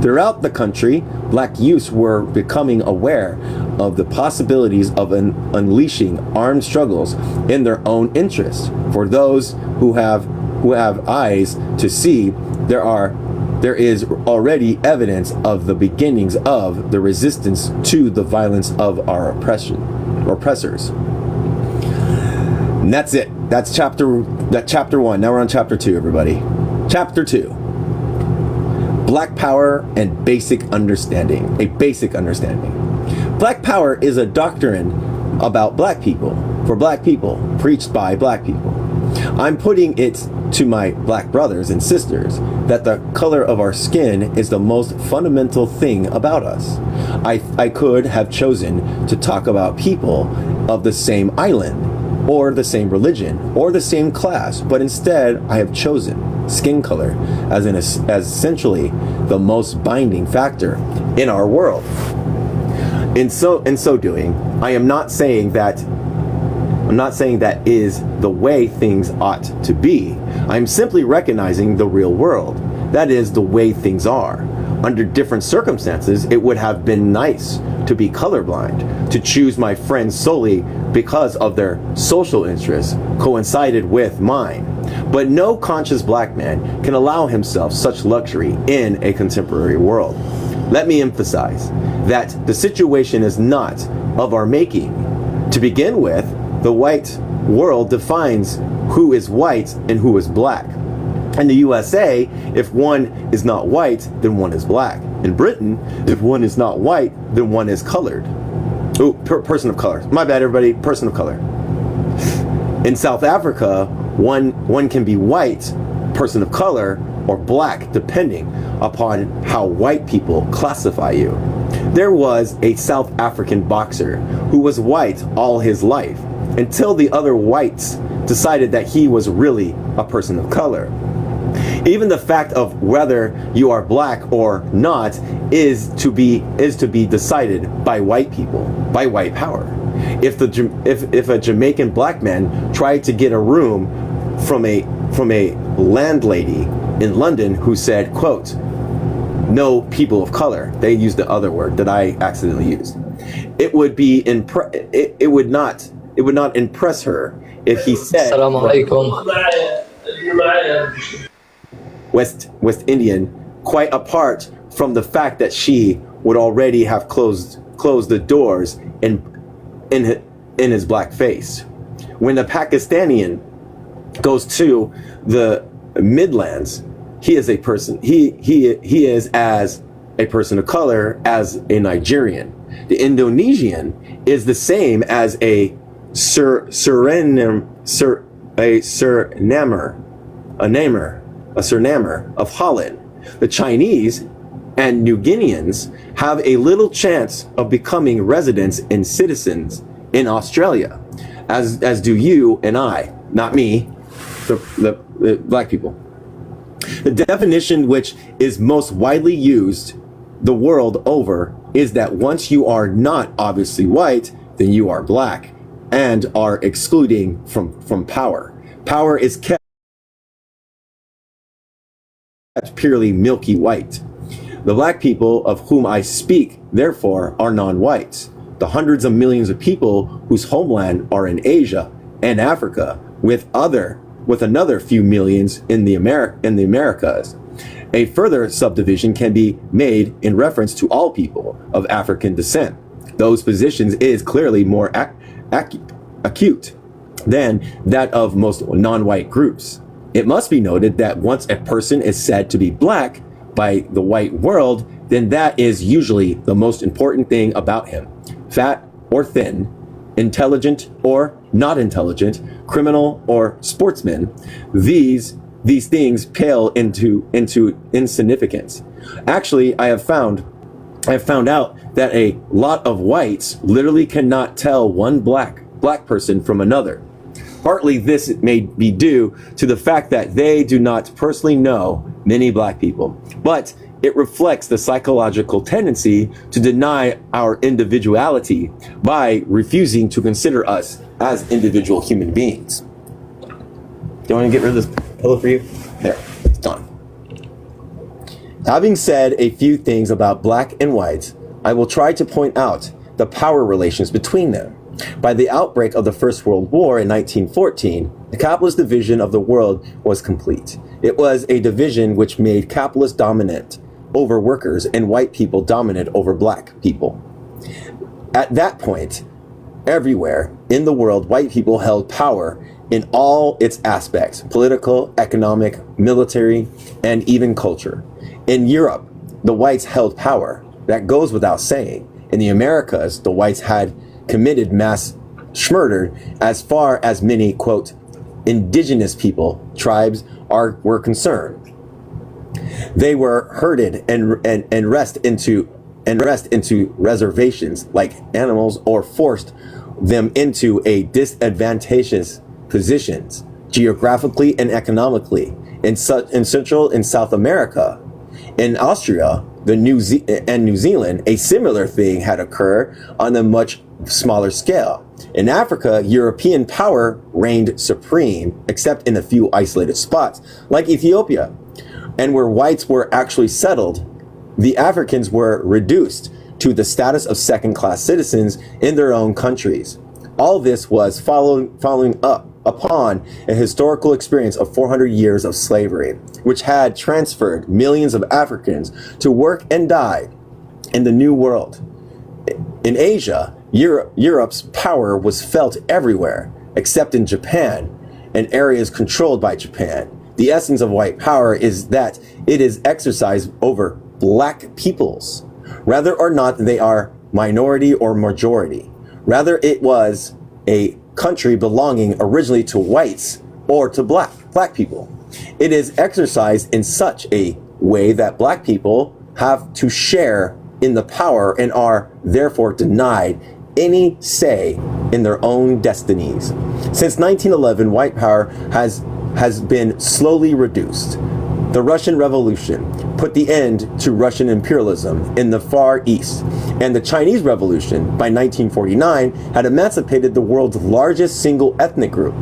Throughout the country, black youths were becoming aware of the possibilities of unleashing armed struggles in their own interest. For those who have eyes to see, there is already evidence of the beginnings of the resistance to the violence of our oppressors. And that's it. That's chapter 1. Now we're on chapter 2, everybody. Chapter 2. Black power and basic understanding. A basic understanding. Black power is a doctrine about black people, for black people, preached by black people. I'm putting it to my black brothers and sisters that the color of our skin is the most fundamental thing about us. I could have chosen to talk about people of the same island, or the same religion, or the same class, but instead I have chosen skin color as essentially the most binding factor in our world. In so doing, I'm not saying that is the way things ought to be. I'm simply recognizing the real world. That is the way things are. Under different circumstances, it would have been nice to be colorblind, to choose my friends solely because of their social interests coincided with mine. But no conscious black man can allow himself such luxury in a contemporary world. Let me emphasize that the situation is not of our making. To begin with, the white world defines who is white and who is black. In the USA, if one is not white, then one is black. In Britain, if one is not white, then one is colored. Oh, person of color. My bad, everybody. Person of color. In South Africa, one can be white, person of color, or black, depending upon how white people classify you. There was a South African boxer who was white all his life, until the other whites decided that he was really a person of color. Even the fact of whether you are black or not is to be decided by white people, by white power. If a Jamaican black man tried to get a room from a landlady in London who said, quote, "No people of color," they used the other word that I accidentally used, it would not impress her if he said West Indian, quite apart from the fact that she would already have closed the doors in his black face. When a Pakistani goes to the Midlands, he is a person. He is as a person of color as a Nigerian. The Indonesian is the same as a Surinamer of Holland. The Chinese and New Guineans have a little chance of becoming residents and citizens in Australia, as do you and I, not me, the black people. The definition which is most widely used the world over is that once you are not obviously white, then you are black and are excluding from power. Power is kept purely milky white. The black people of whom I speak, therefore, are non-whites. The hundreds of millions of people whose homeland are in Asia and Africa, with another few millions in the Americas. A further subdivision can be made in reference to all people of African descent. Those positions is clearly more acute than that of most non-white groups. It must be noted that once a person is said to be black by the white world, then that is usually the most important thing about him. Fat or thin, intelligent or not intelligent, criminal or sportsman, these things pale into insignificance. Actually, I have found out that a lot of whites literally cannot tell one black person from another. Partly this may be due to the fact that they do not personally know many black people, but it reflects the psychological tendency to deny our individuality by refusing to consider us as individual human beings. Do you want to get rid of this pillow for you? There, it's done. Having said a few things about black and white, I will try to point out the power relations between them. By the outbreak of the First World War in 1914, the capitalist division of the world was complete. It was a division which made capitalists dominant over workers and white people dominant over black people. At that point, everywhere in the world, white people held power in all its aspects: political, economic, military, and even culture. In Europe, the whites held power. That goes without saying. In the Americas, the whites had committed mass murder as far as many, quote, indigenous people, tribes were concerned. They were herded and rest into reservations like animals, or forced them into a disadvantageous positions geographically and economically. In Central and South America, in Austria, New Zealand, a similar thing had occurred on a much smaller scale. In Africa, European power reigned supreme, except in a few isolated spots, like Ethiopia. And where whites were actually settled, the Africans were reduced to the status of second-class citizens in their own countries. All this was following up upon a historical experience of 400 years of slavery, which had transferred millions of Africans to work and die in the New World. In Asia, Europe's power was felt everywhere, except in Japan and areas controlled by Japan. The essence of white power is that it is exercised over black peoples, whether or not they are minority or majority. Rather, it was a country belonging originally to whites or to black people. It is exercised in such a way that black people have to share in the power and are therefore denied any say in their own destinies. Since 1911, white power has been slowly reduced. The Russian Revolution put the end to Russian imperialism in the Far East, and the Chinese Revolution by 1949 had emancipated the world's largest single ethnic group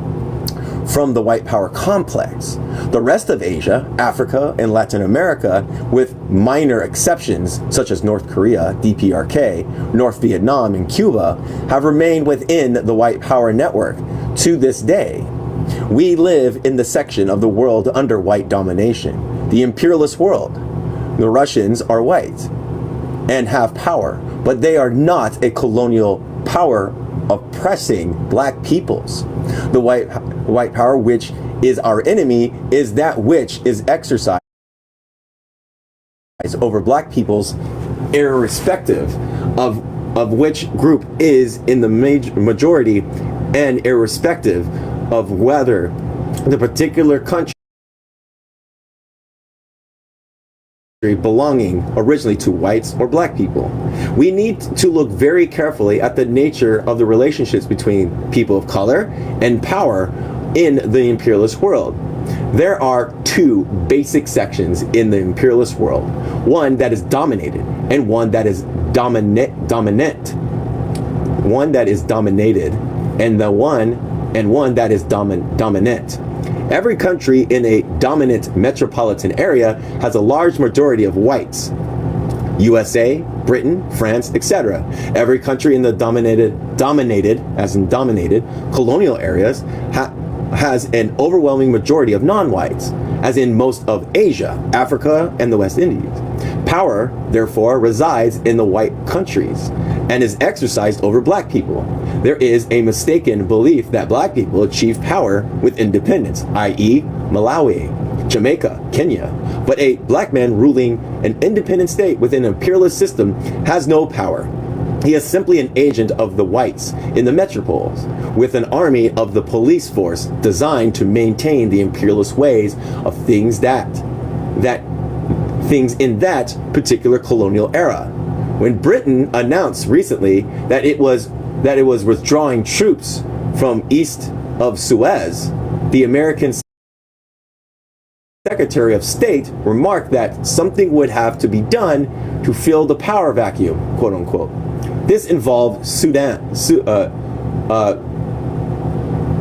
from the white power complex. The rest of Asia, Africa, and Latin America, with minor exceptions such as North Korea, DPRK, North Vietnam, and Cuba, have remained within the white power network to this day. We live in the section of the world under white domination, the imperialist world. The Russians are white and have power, but they are not a colonial power oppressing black peoples. The white power, which is our enemy, is that which is exercised over black peoples, irrespective of which group is in the majority, and irrespective of whether the particular country belonging originally to whites or black people. We need to look very carefully at the nature of the relationships between people of color and power in the imperialist world. There are two basic sections in the imperialist world, one that is dominated and one that is dominant. One that is dominated and one that is dominant. Every country in a dominant metropolitan area has a large majority of whites. USA, Britain, France, etc. Every country in the dominated colonial areas has an overwhelming majority of non-whites, as in most of Asia, Africa, and the West Indies. Power, therefore, resides in the white countries and is exercised over black people. There is a mistaken belief that black people achieve power with independence, i.e. Malawi, Jamaica, Kenya. But a black man ruling an independent state within an imperialist system has no power. He is simply an agent of the whites in the metropoles, with an army of the police force designed to maintain the imperialist ways of things things in that particular colonial era. When Britain announced recently that it was withdrawing troops from east of Suez, the American Secretary of State remarked that something would have to be done to fill the power vacuum, quote unquote. This involved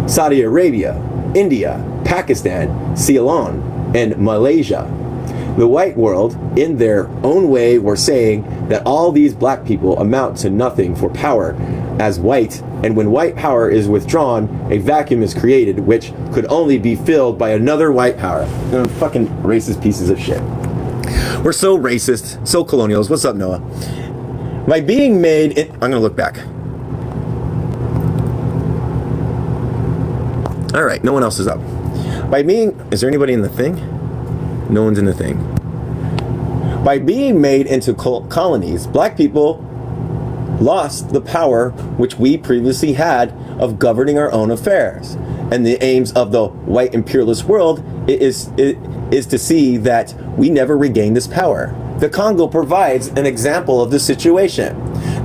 Saudi Arabia, India, Pakistan, Ceylon, and Malaysia. The white world, in their own way, were saying that all these black people amount to nothing for power as white, and when white power is withdrawn, a vacuum is created which could only be filled by another white power. They're fucking racist pieces of shit. We're so racist, so colonials. What's up, Noah? By being made, I'm gonna look back. All right, no one else is up. Is there anybody in the thing? No one's in the thing. By being made into colonies, black people lost the power which we previously had of governing our own affairs. And the aims of the white imperialist world is to see that we never regain this power. The Congo provides an example of this situation.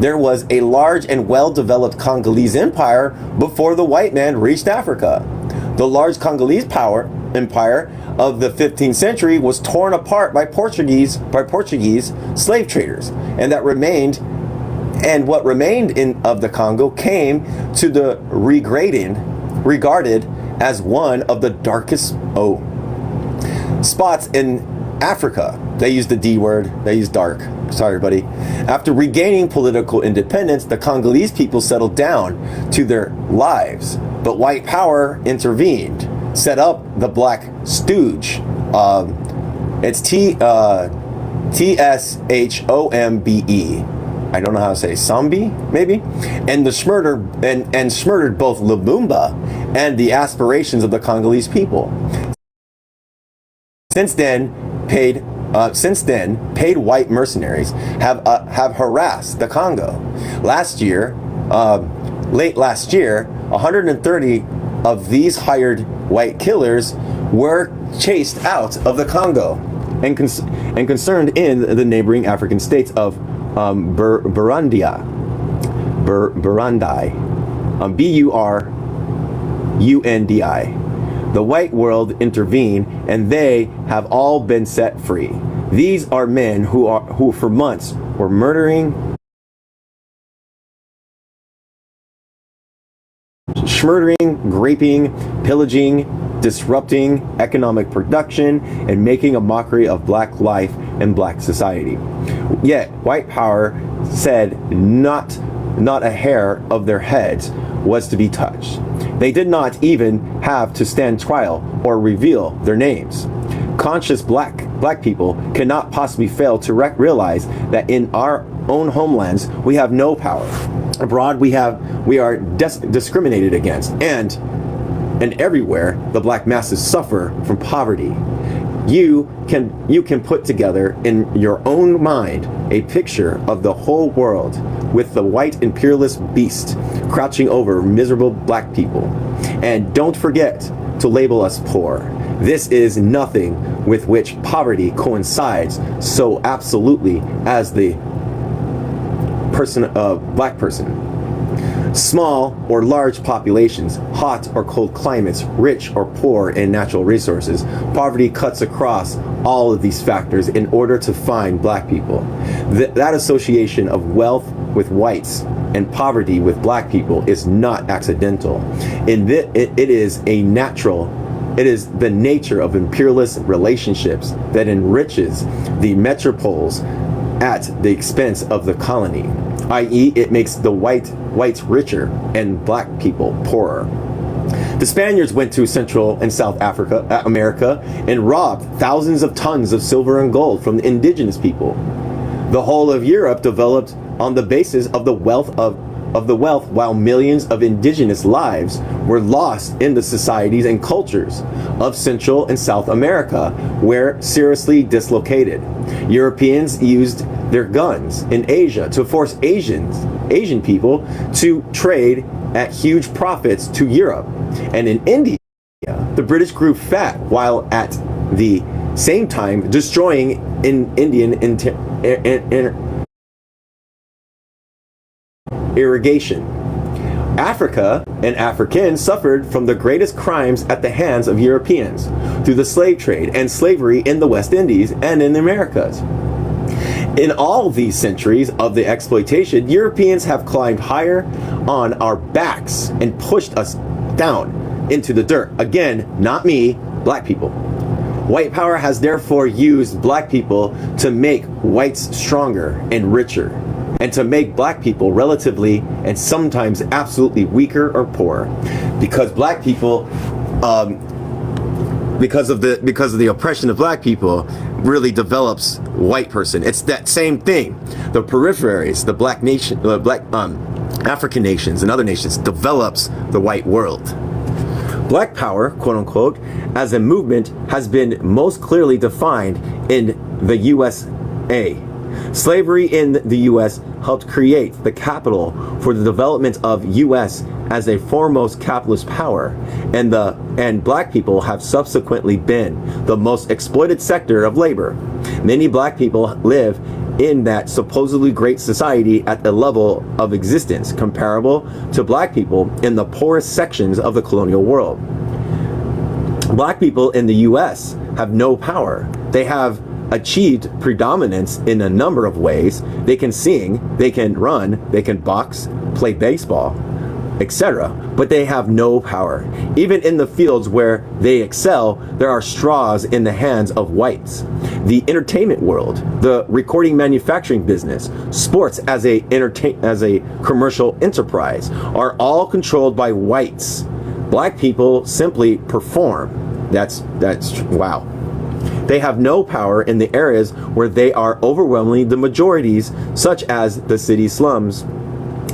There was a large and well-developed Congolese empire before the white man reached Africa. The large Congolese empire of the 15th century was torn apart by Portuguese slave traders, and what remained of the Congo came to the regarded as one of the darkest spots in Africa. They used the D word, they used dark. Sorry, buddy. After regaining political independence, the Congolese people settled down to their lives. But white power intervened, set up the Black Stooge. It's Tshombe. I don't know how to say Sambi, maybe, and the smurdered both Lumumba and the aspirations of the Congolese people. Since then, paid white mercenaries have harassed the Congo. Late last year, 130 of these hired white killers were chased out of the Congo and concerned in the neighboring African states of Burundi, Burundi. The white world intervened, and they have all been set free. These are men who for months were murdering, raping, pillaging, disrupting economic production, and making a mockery of black life and black society. Yet, white power said not a hair of their heads was to be touched. They did not even have to stand trial or reveal their names. Conscious black people cannot possibly fail to realize that in our own homelands we have no power. Abroad we are discriminated against, and everywhere the black masses suffer from poverty. You can put together in your own mind a picture of the whole world with the white imperialist beast crouching over miserable black people. And don't forget to label us poor. This is nothing with which poverty coincides so absolutely as the black person. Small or large populations, hot or cold climates, rich or poor in natural resources, poverty cuts across all of these factors in order to find black people. That association of wealth with whites and poverty with black people is not accidental. It is the nature of imperialist relationships that enriches the metropoles at the expense of the colony, i.e. it makes the whites richer and black people poorer. The Spaniards went to Central and South America and robbed thousands of tons of silver and gold from the indigenous people. The whole of Europe developed on the basis of the wealth while millions of indigenous lives were lost in the societies and cultures of Central and South America, were seriously dislocated. Europeans used their guns in Asia to force Asian people to trade at huge profits to Europe. And in India, the British grew fat while at the same time destroying Indian irrigation. Africa and Africans suffered from the greatest crimes at the hands of Europeans through the slave trade and slavery in the West Indies and in the Americas. In all these centuries of the exploitation, Europeans have climbed higher on our backs and pushed us down into the dirt. Again, not me, black people. White power has therefore used black people to make whites stronger and richer, and to make black people relatively and sometimes absolutely weaker or poorer, because black people, because of the oppression of black people, really develops white person. It's that same thing. The peripheries, the black nation, African nations and other nations develops the white world. Black power, quote unquote, as a movement has been most clearly defined in the USA. Slavery in the U.S. helped create the capital for the development of U.S. as a foremost capitalist power, and black people have subsequently been the most exploited sector of labor. Many black people live in that supposedly great society at a level of existence comparable to black people in the poorest sections of the colonial world. Black people in the U.S. have no power. They have achieved predominance in a number of ways. They can sing, they can run, they can box, play baseball, etc. But they have no power. Even in the fields where they excel, there are straws in the hands of whites. The entertainment world, the recording manufacturing business, sports as a commercial enterprise are all controlled by whites. Black people simply perform. That's wow. They have no power in the areas where they are overwhelmingly the majorities, such as the city slums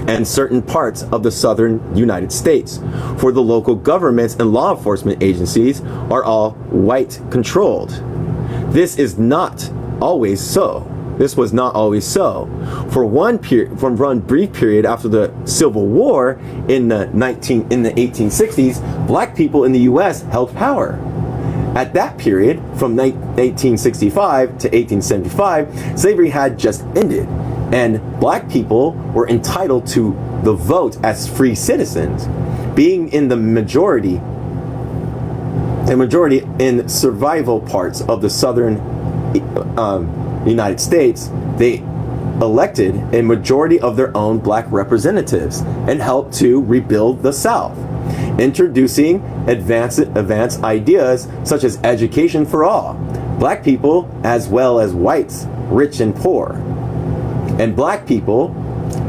and certain parts of the southern United States, for the local governments and law enforcement agencies are all white controlled. This is not always so. This was not always so. For one brief period after the Civil War in the 1860s, black people in the U.S. held power. At that period, from 1865 to 1875, slavery had just ended, and black people were entitled to the vote as free citizens. Being in the majority in survival parts of the southern United States, they elected a majority of their own black representatives and helped to rebuild the South, introducing advanced ideas such as education for all, black people as well as whites, rich and poor. And black people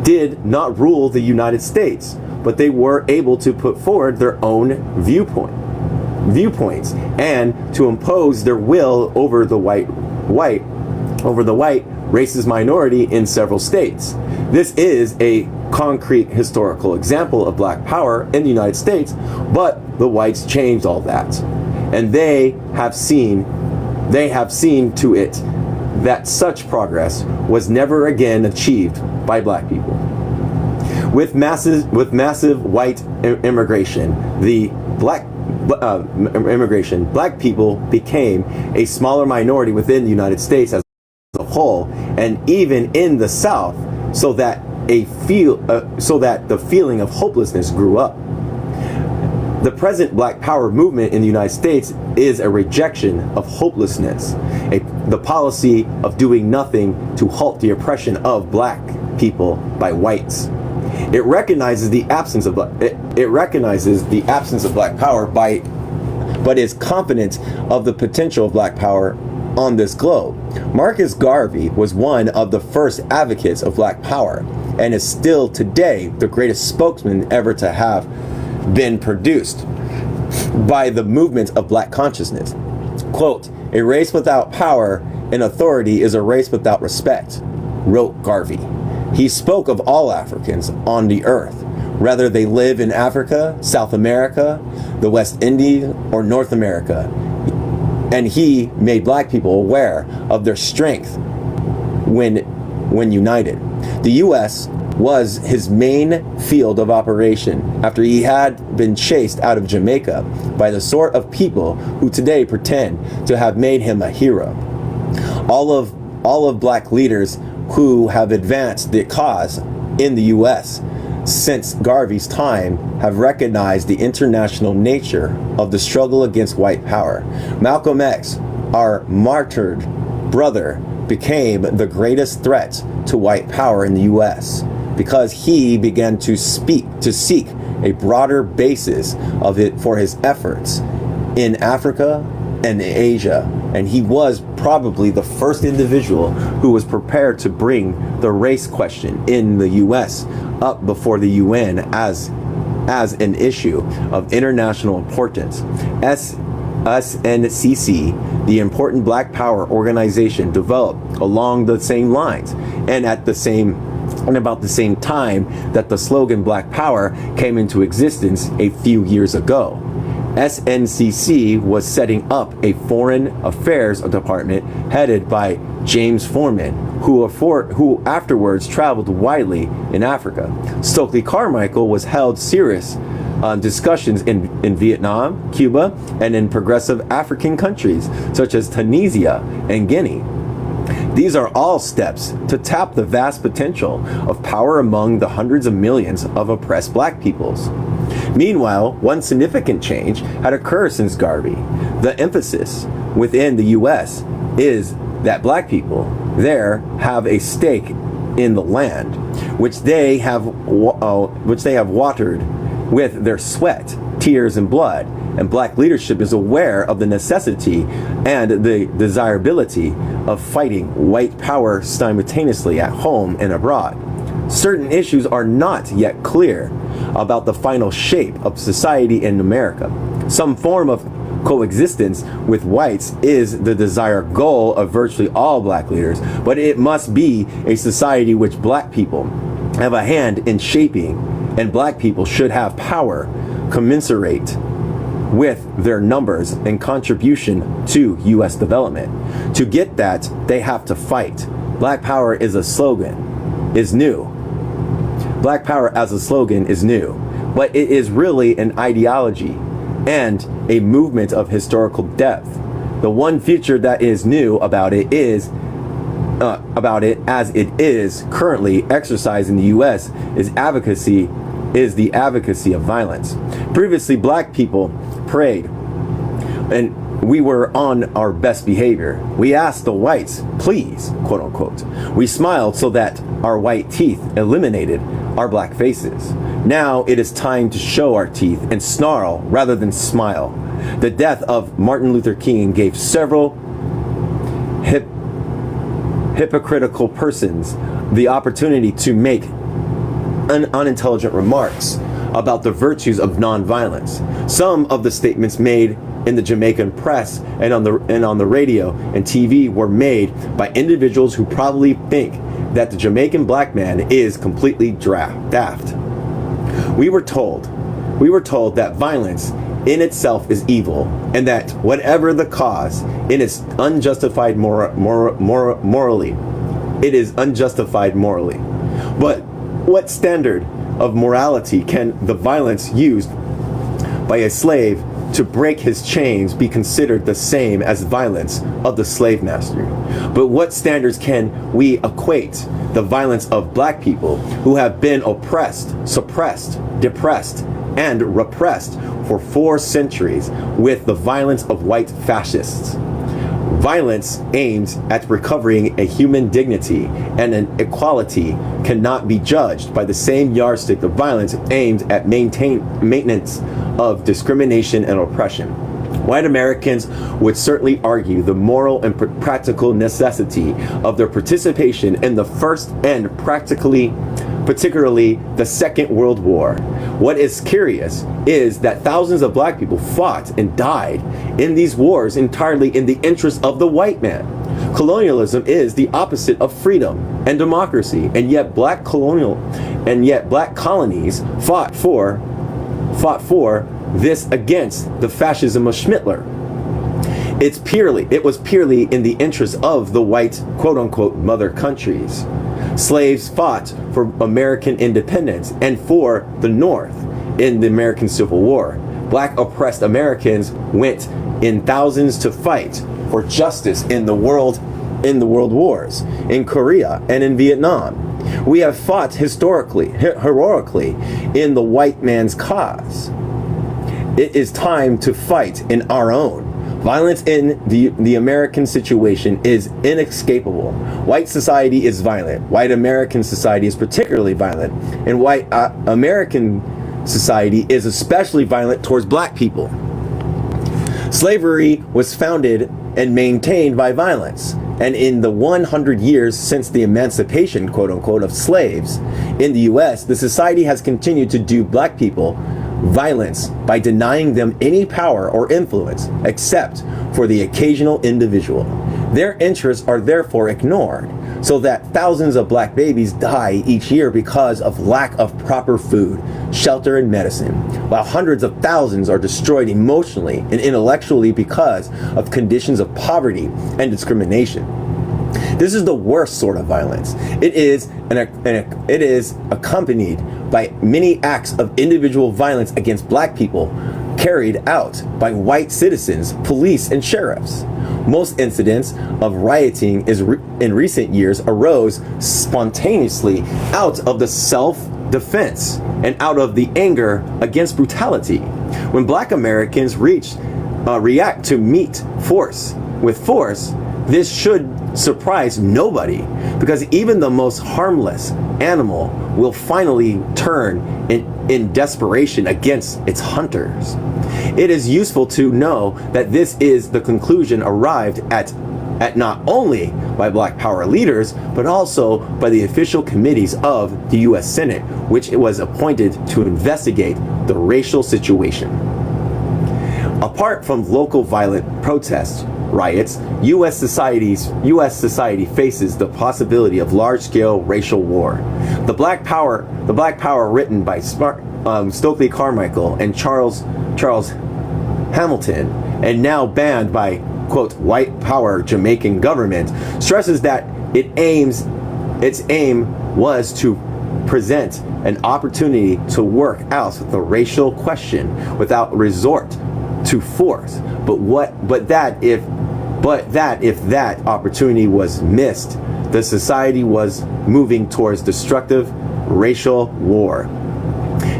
did not rule the United States, but they were able to put forward their own viewpoints and to impose their will over the white racist minority in several states. This is a concrete historical example of black power in the United States, but the whites changed all that. And they have seen to it that such progress was never again achieved by black people. With massive white immigration, black people became a smaller minority within the United States as a whole, and even in the South, so that the feeling of hopelessness grew up. The present Black Power movement in the United States is a rejection of hopelessness, the policy of doing nothing to halt the oppression of black people by whites. It recognizes the absence of black power but is confident of the potential of black power on this globe. Marcus Garvey was one of the first advocates of black power and is still today the greatest spokesman ever to have been produced by the movement of black consciousness. Quote, "A race without power and authority is a race without respect," wrote Garvey. He spoke of all Africans on the earth, whether they live in Africa, South America, the West Indies, or North America. And he made black people aware of their strength when united. The U.S. was his main field of operation after he had been chased out of Jamaica by the sort of people who today pretend to have made him a hero. All of black leaders who have advanced the cause in the U.S. since Garvey's time have recognized the international nature of the struggle against white power. Malcolm X, our martyred brother, became the greatest threat to white power in the U.S. because he began to seek a broader basis of it for his efforts in Africa and Asia. And he was probably the first individual who was prepared to bring the race question in the U.S. up before the UN as an issue of international importance. SNCC, the important Black Power organization, developed along the same lines and about the same time that the slogan Black Power came into existence a few years ago. SNCC was setting up a foreign affairs department headed by James Foreman, who afterwards traveled widely in Africa. Stokely Carmichael was held serious discussions in Vietnam, Cuba, and in progressive African countries such as Tunisia and Guinea. These are all steps to tap the vast potential of power among the hundreds of millions of oppressed black peoples. Meanwhile, one significant change had occurred since Garvey. The emphasis within the U.S. is that black people there have a stake in the land, which they have watered with their sweat, tears, and blood. And black leadership is aware of the necessity and the desirability of fighting white power simultaneously at home and abroad. Certain issues are not yet clear. about the final shape of society in America. Some form of coexistence with whites is the desired goal of virtually all black leaders, but it must be a society which black people have a hand in shaping, and black people should have power commensurate with their numbers and contribution to U.S. development. To get that, they have to fight. Black power is a slogan, is new. Black power as a slogan is new, but it is really an ideology and a movement of historical depth. The one feature that is new about it as it is currently exercised in the U.S. is the advocacy of violence. Previously, black people prayed and we were on our best behavior. We asked the whites, please, quote unquote. We smiled so that our white teeth eliminated our black faces. Now it is time to show our teeth and snarl rather than smile. The death of Martin Luther King gave several hypocritical persons the opportunity to make unintelligent remarks about the virtues of nonviolence. Some of the statements made in the Jamaican press and on the radio and TV were made by individuals who probably think that the Jamaican black man is completely daft. We were told that violence in itself is evil, and that whatever the cause, it is unjustified morally. It is unjustified morally. But what standard of morality can the violence used by a slave to break his chains be considered the same as violence of the slave master? But what standards can we equate the violence of black people who have been oppressed, suppressed, depressed, and repressed for 4 centuries with the violence of white fascists? Violence aimed at recovering a human dignity and an equality cannot be judged by the same yardstick of violence aimed at maintenance of discrimination and oppression. White Americans would certainly argue the moral and practical necessity of their participation in the First and particularly the Second World War. What is curious is that thousands of black people fought and died in these wars entirely in the interest of the white man. Colonialism is the opposite of freedom and democracy, and yet black colonies fought for this against the fascism of Schmittler. It was purely in the interest of the white, quote-unquote, mother countries. Slaves fought for American independence and for the North in the American Civil War. Black oppressed Americans went in thousands to fight for justice in the world wars, in Korea and in Vietnam. We have fought heroically in the white man's cause. It is time to fight in our own. Violence in the American situation is inescapable. White society is violent. White American society is particularly violent. And white American society is especially violent towards black people. Slavery was founded and maintained by violence. And in the 100 years since the emancipation, quote unquote, of slaves in the US, the society has continued to do black people violence by denying them any power or influence except for the occasional individual. Their interests are therefore ignored, so that thousands of black babies die each year because of lack of proper food, shelter, and medicine, while hundreds of thousands are destroyed emotionally and intellectually because of conditions of poverty and discrimination. This is the worst sort of violence. It is accompanied by many acts of individual violence against black people carried out by white citizens, police, and sheriffs. Most incidents of rioting in recent years arose spontaneously out of the self-defense and out of the anger against brutality. When black Americans react to meet force with force, this should surprise nobody, because even the most harmless animal will finally turn in desperation against its hunters. It is useful to know that this is the conclusion arrived at at not only by Black Power leaders, but also by the official committees of the U.S. Senate, which it was appointed to investigate the racial situation. Apart from local violent protests, riots, U.S. society faces the possibility of large-scale racial war. The Black Power written by Stokely Carmichael and Charles Hamilton, and now banned by, quote, white power Jamaican government, stresses that its aim was to present an opportunity to work out the racial question without resort to force. But that if that opportunity was missed, the society was moving towards destructive racial war.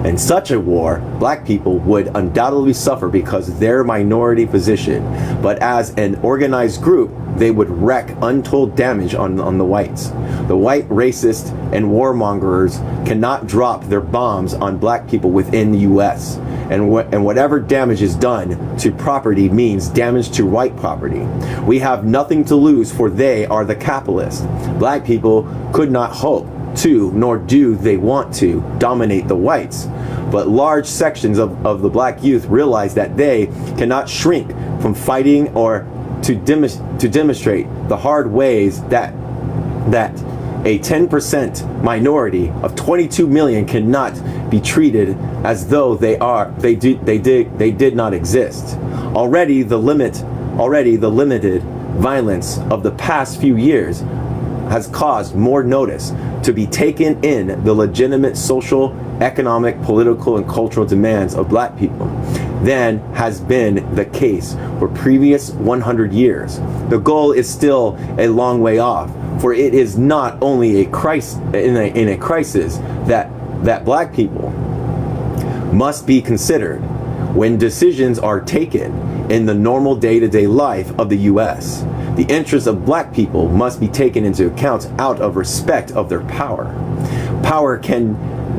In such a war, Black people would undoubtedly suffer because of their minority position, but as an organized group, they would wreak untold damage on the whites. The white racists and warmongers cannot drop their bombs on Black people within the U.S., and whatever damage is done to property means damage to white property. We have nothing to lose, for they are the capitalists. Black people could not hope to, nor do they want to, dominate the whites. But large sections of the Black youth realize that they cannot shrink from fighting or to demonstrate the hard ways that a 10% minority of 22 million cannot be treated as though they did not exist. Already the limited violence of the past few years has caused more notice to be taken in the legitimate social, economic, political, and cultural demands of Black people than has been the case for previous 100 years. The goal is still a long way off, for it is not only a crisis in a crisis that Black people must be considered when decisions are taken in the normal day-to-day life of the U.S. The interests of Black people must be taken into account out of respect of their power. Power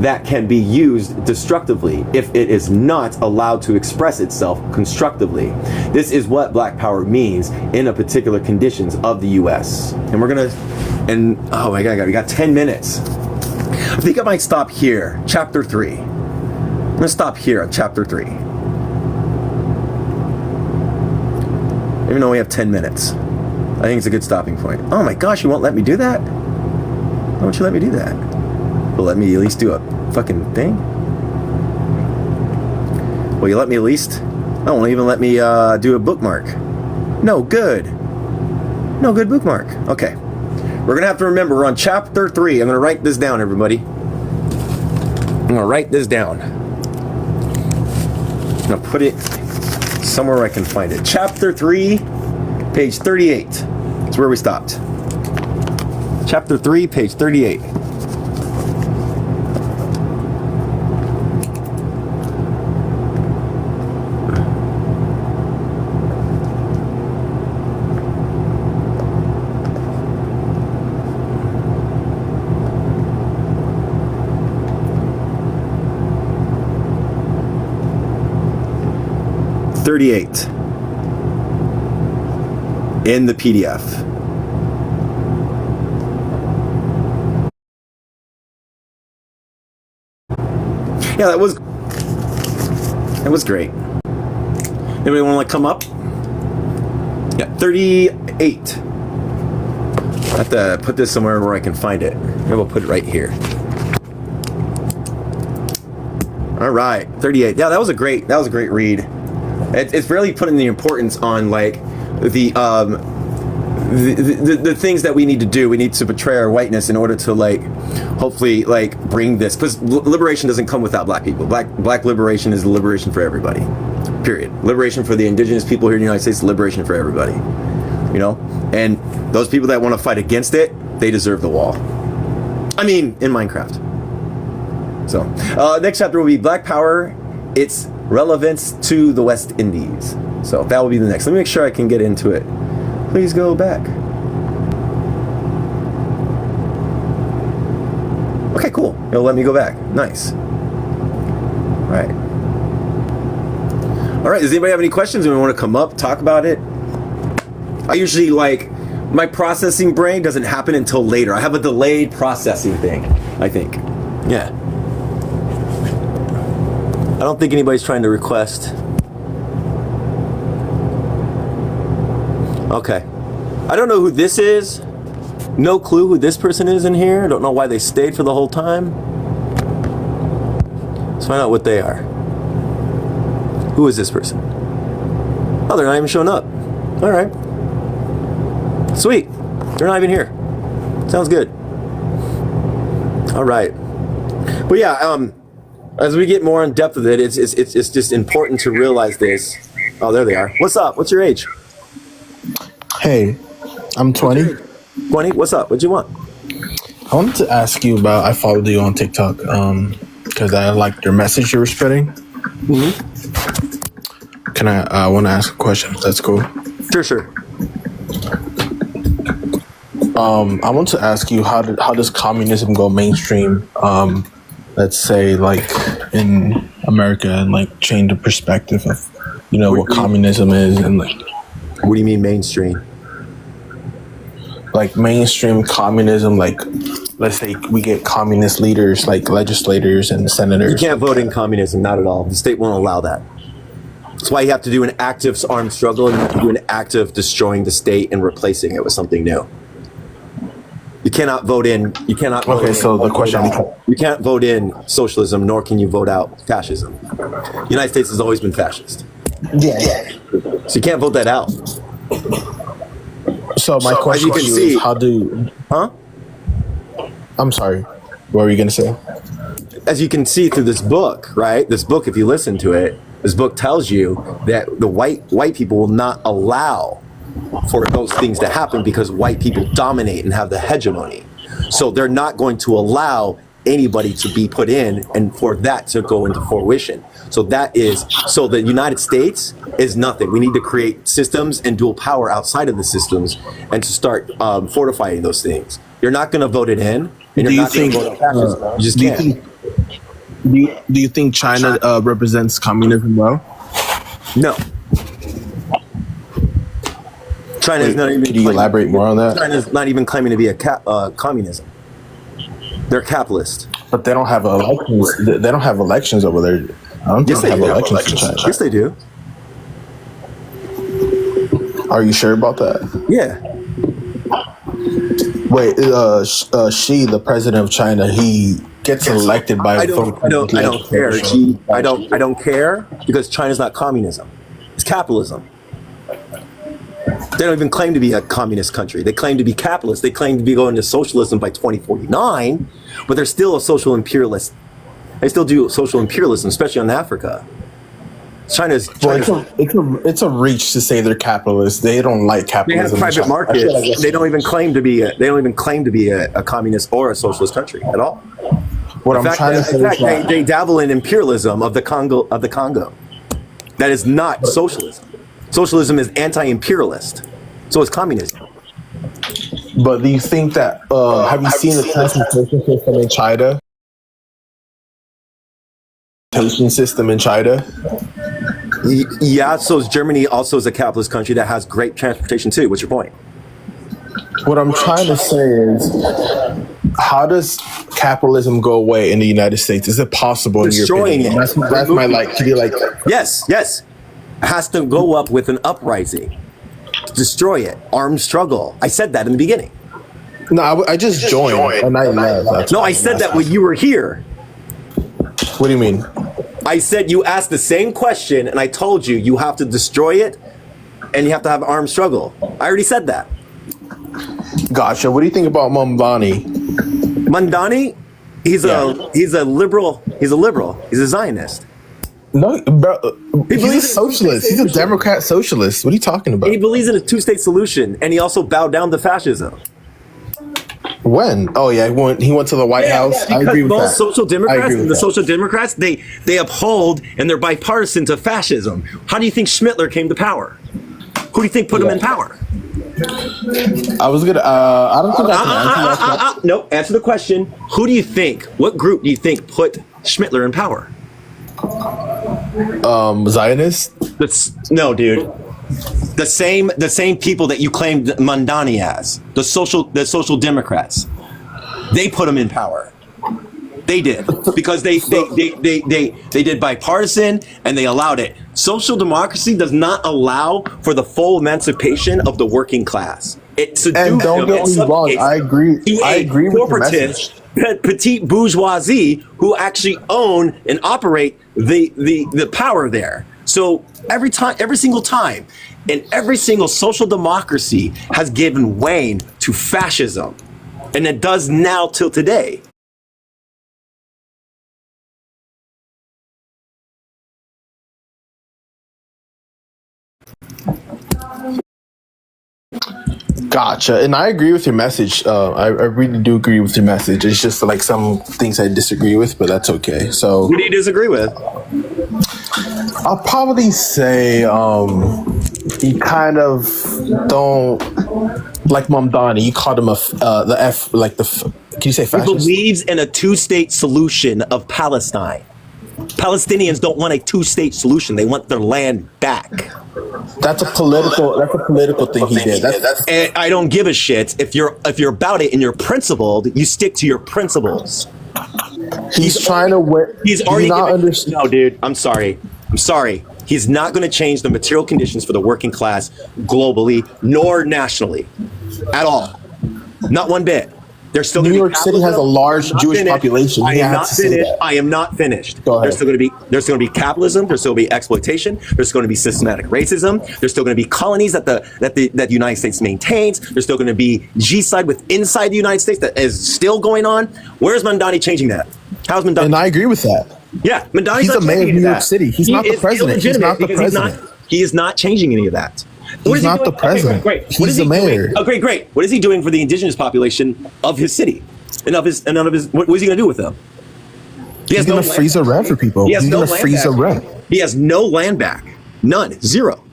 that can be used destructively if it is not allowed to express itself constructively. This is what Black Power means in a particular conditions of the U.S. And oh my God, we got 10 minutes. I think I might stop here, chapter 3. I'm gonna stop here at chapter 3. Even though we have 10 minutes. I think it's a good stopping point. Oh my gosh, you won't let me do that? Why won't you let me do that? Well, let me at least do a fucking thing? Will you let me at least? I won't even let me do a bookmark. No good. No good bookmark. Okay. We're going to have to remember we're on chapter 3. I'm going to write this down, everybody. I'm going to write this down. I'm going to put it somewhere I can find it. Chapter 3, page 38. That's where we stopped. Chapter 3, page 38. In the PDF. Yeah, that was great. Anybody want to come up? Yeah, 38. I have to put this somewhere where I can find it. Maybe we'll put it right here. All right, 38. Yeah, that was a great read. It's really putting the importance on like the things that we need to do. We need to portray our whiteness in order to like hopefully like bring this, because liberation doesn't come without Black people. Black liberation is the liberation for everybody. Period. Liberation for the indigenous people here in the United States, liberation for everybody. You know? And those people that want to fight against it, they deserve the wall. I mean, in Minecraft. So, next chapter will be Black Power, its relevance to the West Indies. So that will be the next. Let me make sure I can get into it. Please go back. Okay, cool. It'll let me go back. Nice. All right. All right. Does anybody have any questions? Do we want to come up, talk about it? I usually like My processing brain doesn't happen until later. I have a delayed processing thing, I think. Yeah. I don't think anybody's trying to request. Okay. I don't know who this is. No clue who this person is in here. I don't know why they stayed for the whole time. Let's find out what they are. Who is this person? Oh, they're not even showing up. All right. Sweet. They're not even here. Sounds good. All right. But yeah, as we get more in depth with it, it's just important to realize this. Oh, there they are. What's up? What's your age? Hey, I'm 20. 20? What's up? What do you want? I wanted to ask you about, I followed you on TikTok because I liked your message you were spreading. Mm-hmm. I want to ask a question. That's cool. Sure. I want to ask you, how does communism go mainstream, let's say, like, in America, and, like, change the perspective of, what communism is, and, like... What do you mean mainstream? Like, mainstream communism, like, let's say we get communist leaders, like legislators and senators. You can't vote in communism, not at all. The state won't allow that. That's why you have to do an active armed struggle, and you have to do an active destroying the state and replacing it with something new. You cannot vote in. You cannot. Okay, so the question: you can't vote in socialism, nor can you vote out fascism. The United States has always been fascist. Yeah. So you can't vote that out. So my question to you is, how do? Huh? I'm sorry. What were you gonna say? As you can see through this book, right? This book, if you listen to it, this book tells you that the white people will not allow for those things to happen because white people dominate and have the hegemony. So they're not going to allow anybody to be put in and for that to go into fruition. So the United States is nothing. We need to create systems and dual power outside of the systems and to start fortifying those things. You're not going to vote it in. And you're not going to vote fascism. You just can't. Do you think China represents communism well? No. China's not even. Could you elaborate more on that? China's not even claiming to be a communism. They're capitalist. But they don't have elections. They don't have elections over there. I don't think they have elections in China. Yes, they do. Are you sure about that? Yeah. Wait, Xi, the president of China, he gets elected by I don't care. I don't care because China's not communism. It's capitalism. They don't even claim to be a communist country. They claim to be capitalist. They claim to be going to socialism by 2049, but they're still a social imperialist. They still do social imperialism, especially on Africa. China's it's a reach to say they're capitalists. They don't like capitalism. They have private markets. They don't even claim to be a communist or a socialist country at all. What I'm trying to say is they dabble in imperialism of the Congo. That is not socialism. Socialism is anti-imperialist. So is communism. But do you think that have you seen the transportation system in China? System in China? Yeah, so is Germany also is a capitalist country that has great transportation too. What's your point? What I'm trying to say is, how does capitalism go away in the United States? Is it possible? Destroying in your opinion? it. That's my like. Could you like? Yes. It has to go up with an uprising. Destroy it. Armed struggle. I said that in the beginning. No, I just joined. And I left. No, I said that when you were here. What do you mean? I said you asked the same question, and I told you you have to destroy it, and you have to have armed struggle. I already said that. Gotcha. What do you think about Mamdani? Mamdani, he's a liberal. He's a Zionist. No, bro, he's a socialist. He's a Democrat socialist. What are you talking about? He believes in a two-state solution, and he also bowed down to fascism. When? Oh yeah, he went to the White House. Yeah, I agree with that. Social Democrats and the Social Democrats, they uphold and they're bipartisan to fascism. How do you think Schmittler came to power? Who do you think put him in power? I was gonna. I don't think I can answer. No, answer the question. Who do you think? What group do you think put Schmittler in power? Zionists? No, dude. The same people that you claimed Mandani as, the social democrats, they put him in power. They did, because they did bipartisan, and they allowed it. Social democracy does not allow for the full emancipation of the working class. It's and don't get me wrong, I agree with your message. Petite bourgeoisie who actually own and operate the power there. So every single time, and every single social democracy has given way to fascism, and it does now till today. Gotcha. And I agree with your message. I really do agree with your message. It's just like some things I disagree with, but that's okay. So What do you disagree with? I'll probably say he kind of don't like Mamdani. You called him can you say He fascist? believes in a two-state solution of Palestine. Palestinians don't want a two-state solution. They want their land back. That's a political thing he did. And I don't give a shit if you're about it and you're principled. You stick to your principles. He's trying to wear. He's already not understand. No, dude. I'm sorry. He's not going to change the material conditions for the working class globally nor nationally at all. Not one bit. There's still New York City has a large Jewish population. I am not finished. Go ahead. There's still going to be capitalism. There's still going to be exploitation. There's going to be systematic racism. There's still going to be colonies that the United States maintains. There's still going to be G-side inside the United States that is still going on. Where's Mandani changing that? How's Mandani? And I agree with that. Yeah, Mandani's He's not the mayor of changing New York that. City. He's not the president. He's not the president. He is not changing any of that. He's not the president. Okay, great. He's the mayor. Okay, great. What is he doing for the indigenous population of his city and of his? What is he going to do with them? He's going to freeze a rent for people. He's going to freeze a rent. He has no land back. None. Zero.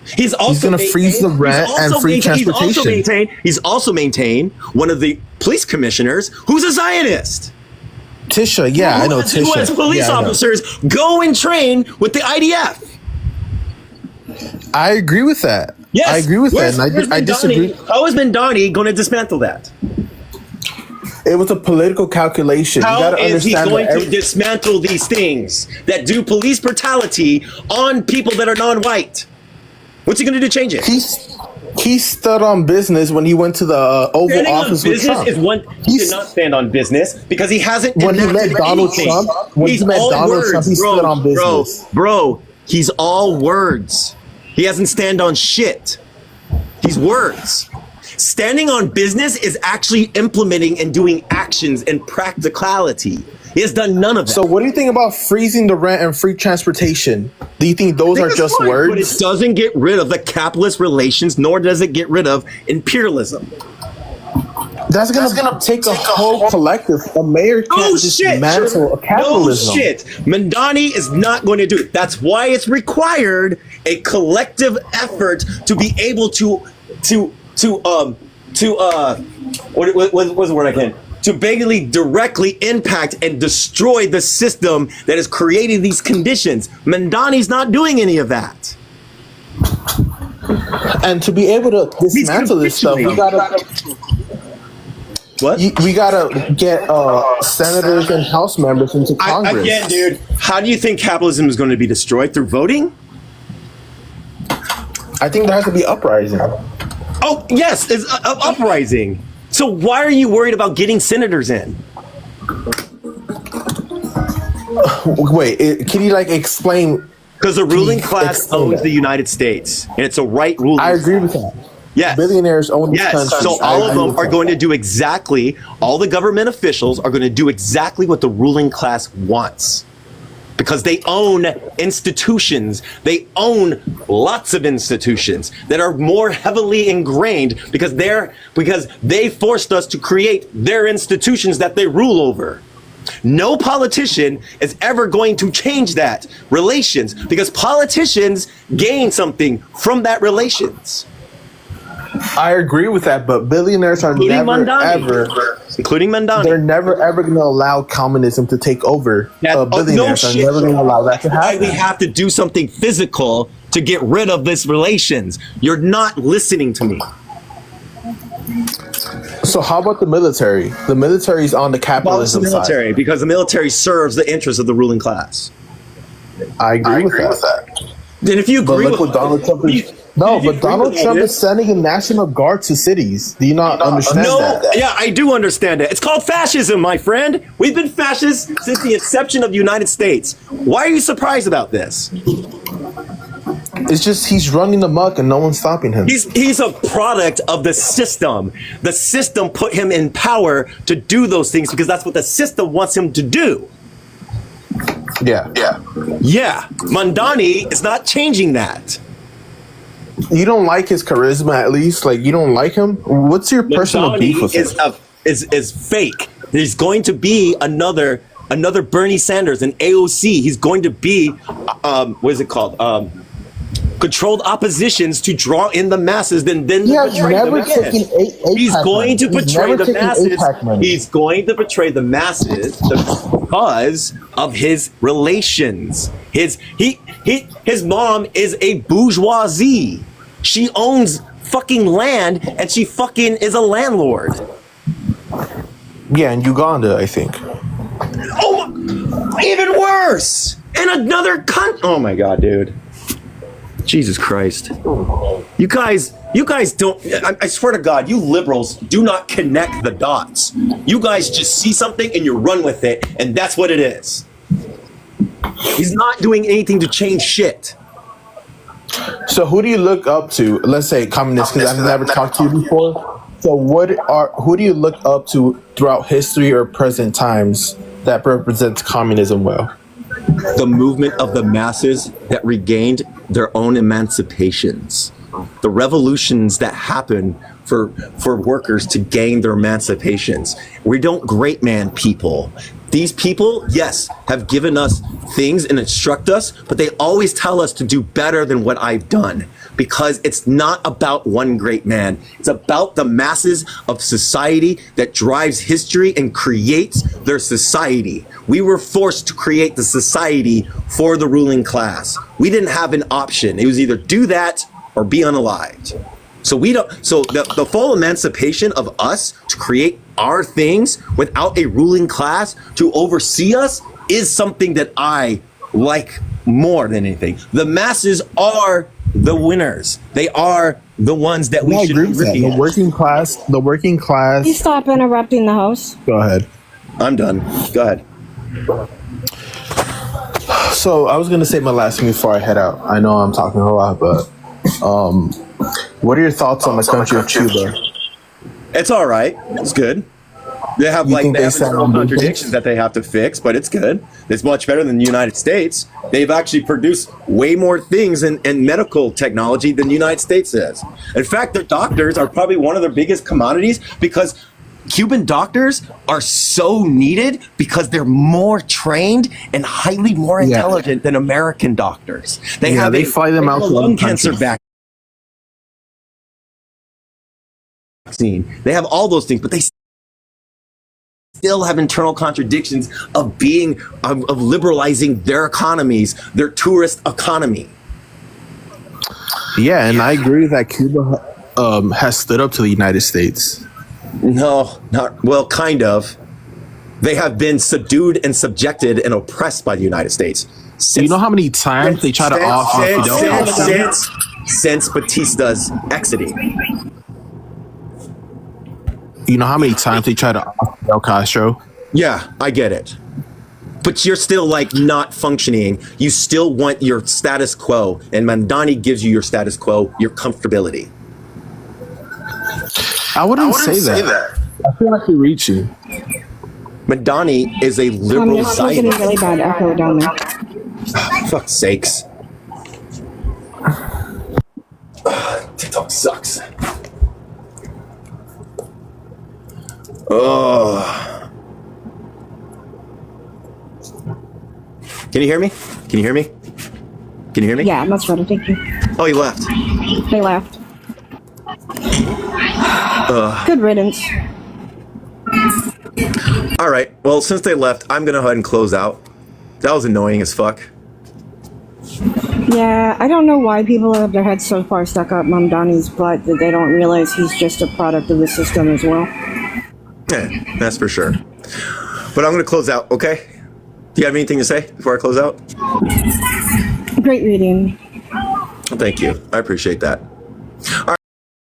He's going to freeze the rent and free transportation. He's also maintained one of the police commissioners who's a Zionist. Tisha, yeah, I know Tisha. U.S. police officers go and train with the IDF. I agree with that. Yes, I agree with that. And I disagree. How is Mandani going to dismantle that? It was a political calculation. How is he going to dismantle these things that do police brutality on people that are non-white? What's he going to do to change it? He stood on business when he went to the Oval Office with Trump. He did not stand on business because he hasn't. When he met Donald Trump, he stood on business. Bro, he's all words. He hasn't stand on shit. He's words. Standing on business is actually implementing and doing actions and practicality. He has done none of that. So what do you think about freezing the rent and free transportation? Do you think those are just words? But it doesn't get rid of the capitalist relations, nor does it get rid of imperialism. That's gonna take a whole collective. A mayor can't dismantle a capitalism. No shit. Mandani is not going to do it. That's why it's required a collective effort to be able to what's the word I can? To basically directly impact and destroy the system that is creating these conditions. Mandani's not doing any of that. And to be able to dismantle this stuff, we gotta. What? We gotta get senators and House members into Congress. Again, dude, how do you think capitalism is going to be destroyed? Through voting? I think there has to be uprising. Oh, yes, it's uprising. So why are you worried about getting senators in? Wait, can you explain? Because the ruling class owns the United States, and it's a right ruling. I agree with that. Yes. Billionaires own this country. So all of them are going to do exactly, all the government officials are going to do exactly what the ruling class wants. Because they own institutions. They own lots of institutions that are more heavily ingrained because they forced us to create their institutions that they rule over. No politician is ever going to change that relations because politicians gain something from that relations. I agree with that, but billionaires are never ever including Mandani. They're never ever going to allow communism to take over. Billionaires are never going to allow that to happen. We have to do something physical to get rid of this relations. You're not listening to me. So how about the military? The military is on the capitalism military side. because the military serves the interests of the ruling class. I agree with that. Then if you agree with Donald Trump is, but Donald Trump is sending a national guard to cities. Do you not understand that? Yeah, I do understand it. It's called fascism, my friend. We've been fascists since the inception of the United States. Why are you surprised about this? It's just he's running amok and no one's stopping him. He's a product of the system. The system put him in power to do those things because that's what the system wants him to do. Yeah. Mandani is not changing that. You don't like his charisma, at least? Like, you don't like him? What's your personal beef with him? Is fake. There's going to be another Bernie Sanders, an AOC. He's going to be what is it called? Controlled oppositions to draw in the masses, then betray the masses. He's going to betray the masses. He's going to betray the masses because of his relations. His mom is a bourgeoisie. She owns fucking land and she fucking is a landlord. Yeah, in Uganda, I think. Oh, even worse. In another country. Oh my god, dude. Jesus Christ. You guys don't, I swear to God, you liberals do not connect the dots. You guys just see something and you run with it, and that's what it is. He's not doing anything to change shit. So who do you look up to? Let's say communists, because I've never talked to you before. So who do you look up to throughout history or present times that represents communism well? The movement of the masses that regained their own emancipations. The revolutions that happen for workers to gain their emancipations. We don't great man people. These people, yes, have given us things and instruct us, but they always tell us to do better than what I've done. Because it's not about one great man. It's about the masses of society that drives history and creates their society. We were forced to create the society for the ruling class. We didn't have an option. It was either do that or be unalived. So the full emancipation of us to create our things without a ruling class to oversee us is something that I like more than anything. The masses are the winners. They are the ones that we should be looking at. The working class. Please stop interrupting the host. Go ahead. I'm done. Go ahead. So I was gonna say my last thing before I head out. I know I'm talking a lot, but what are your thoughts on the country of Cuba? It's all right. It's good. They have internal contradictions that they have to fix, but it's good. It's much better than the United States. They've actually produced way more things in medical technology than the United States is. In fact, their doctors are probably one of their biggest commodities because Cuban doctors are so needed because they're more trained and highly more intelligent than American doctors. They fly them out to lung cancer vaccine. They have all those things, but they still have internal contradictions of liberalizing their economies, their tourist economy. Yeah, and I agree that Cuba has stood up to the United States. No, kind of. They have been subdued and subjected and oppressed by the United States. You know how many times they try to off Fidel Castro? Since Batista's exiting. You know how many times they try to off Fidel Castro? Yeah, I get it. But you're still not functioning. You still want your status quo, and Mandani gives you your status quo, your comfortability. I wouldn't say that. I feel like we reach you. Mandani is a liberal Zionist. I'm getting really bad echo down there. Fuck's sakes. TikTok sucks. Oh. Can you hear me? Can you hear me? Can you hear me? Yeah, that's better. Thank you. Oh, you left. They left. Good riddance. All right. Well, since they left, I'm gonna go ahead and close out. That was annoying as fuck. Yeah, I don't know why people have their heads so far stuck up Mom Donnie's butt that they don't realize he's just a product of the system as well. Yeah, that's for sure. But I'm gonna close out. Okay. Do you have anything to say before I close out? Great reading. Well, thank you. I appreciate that. All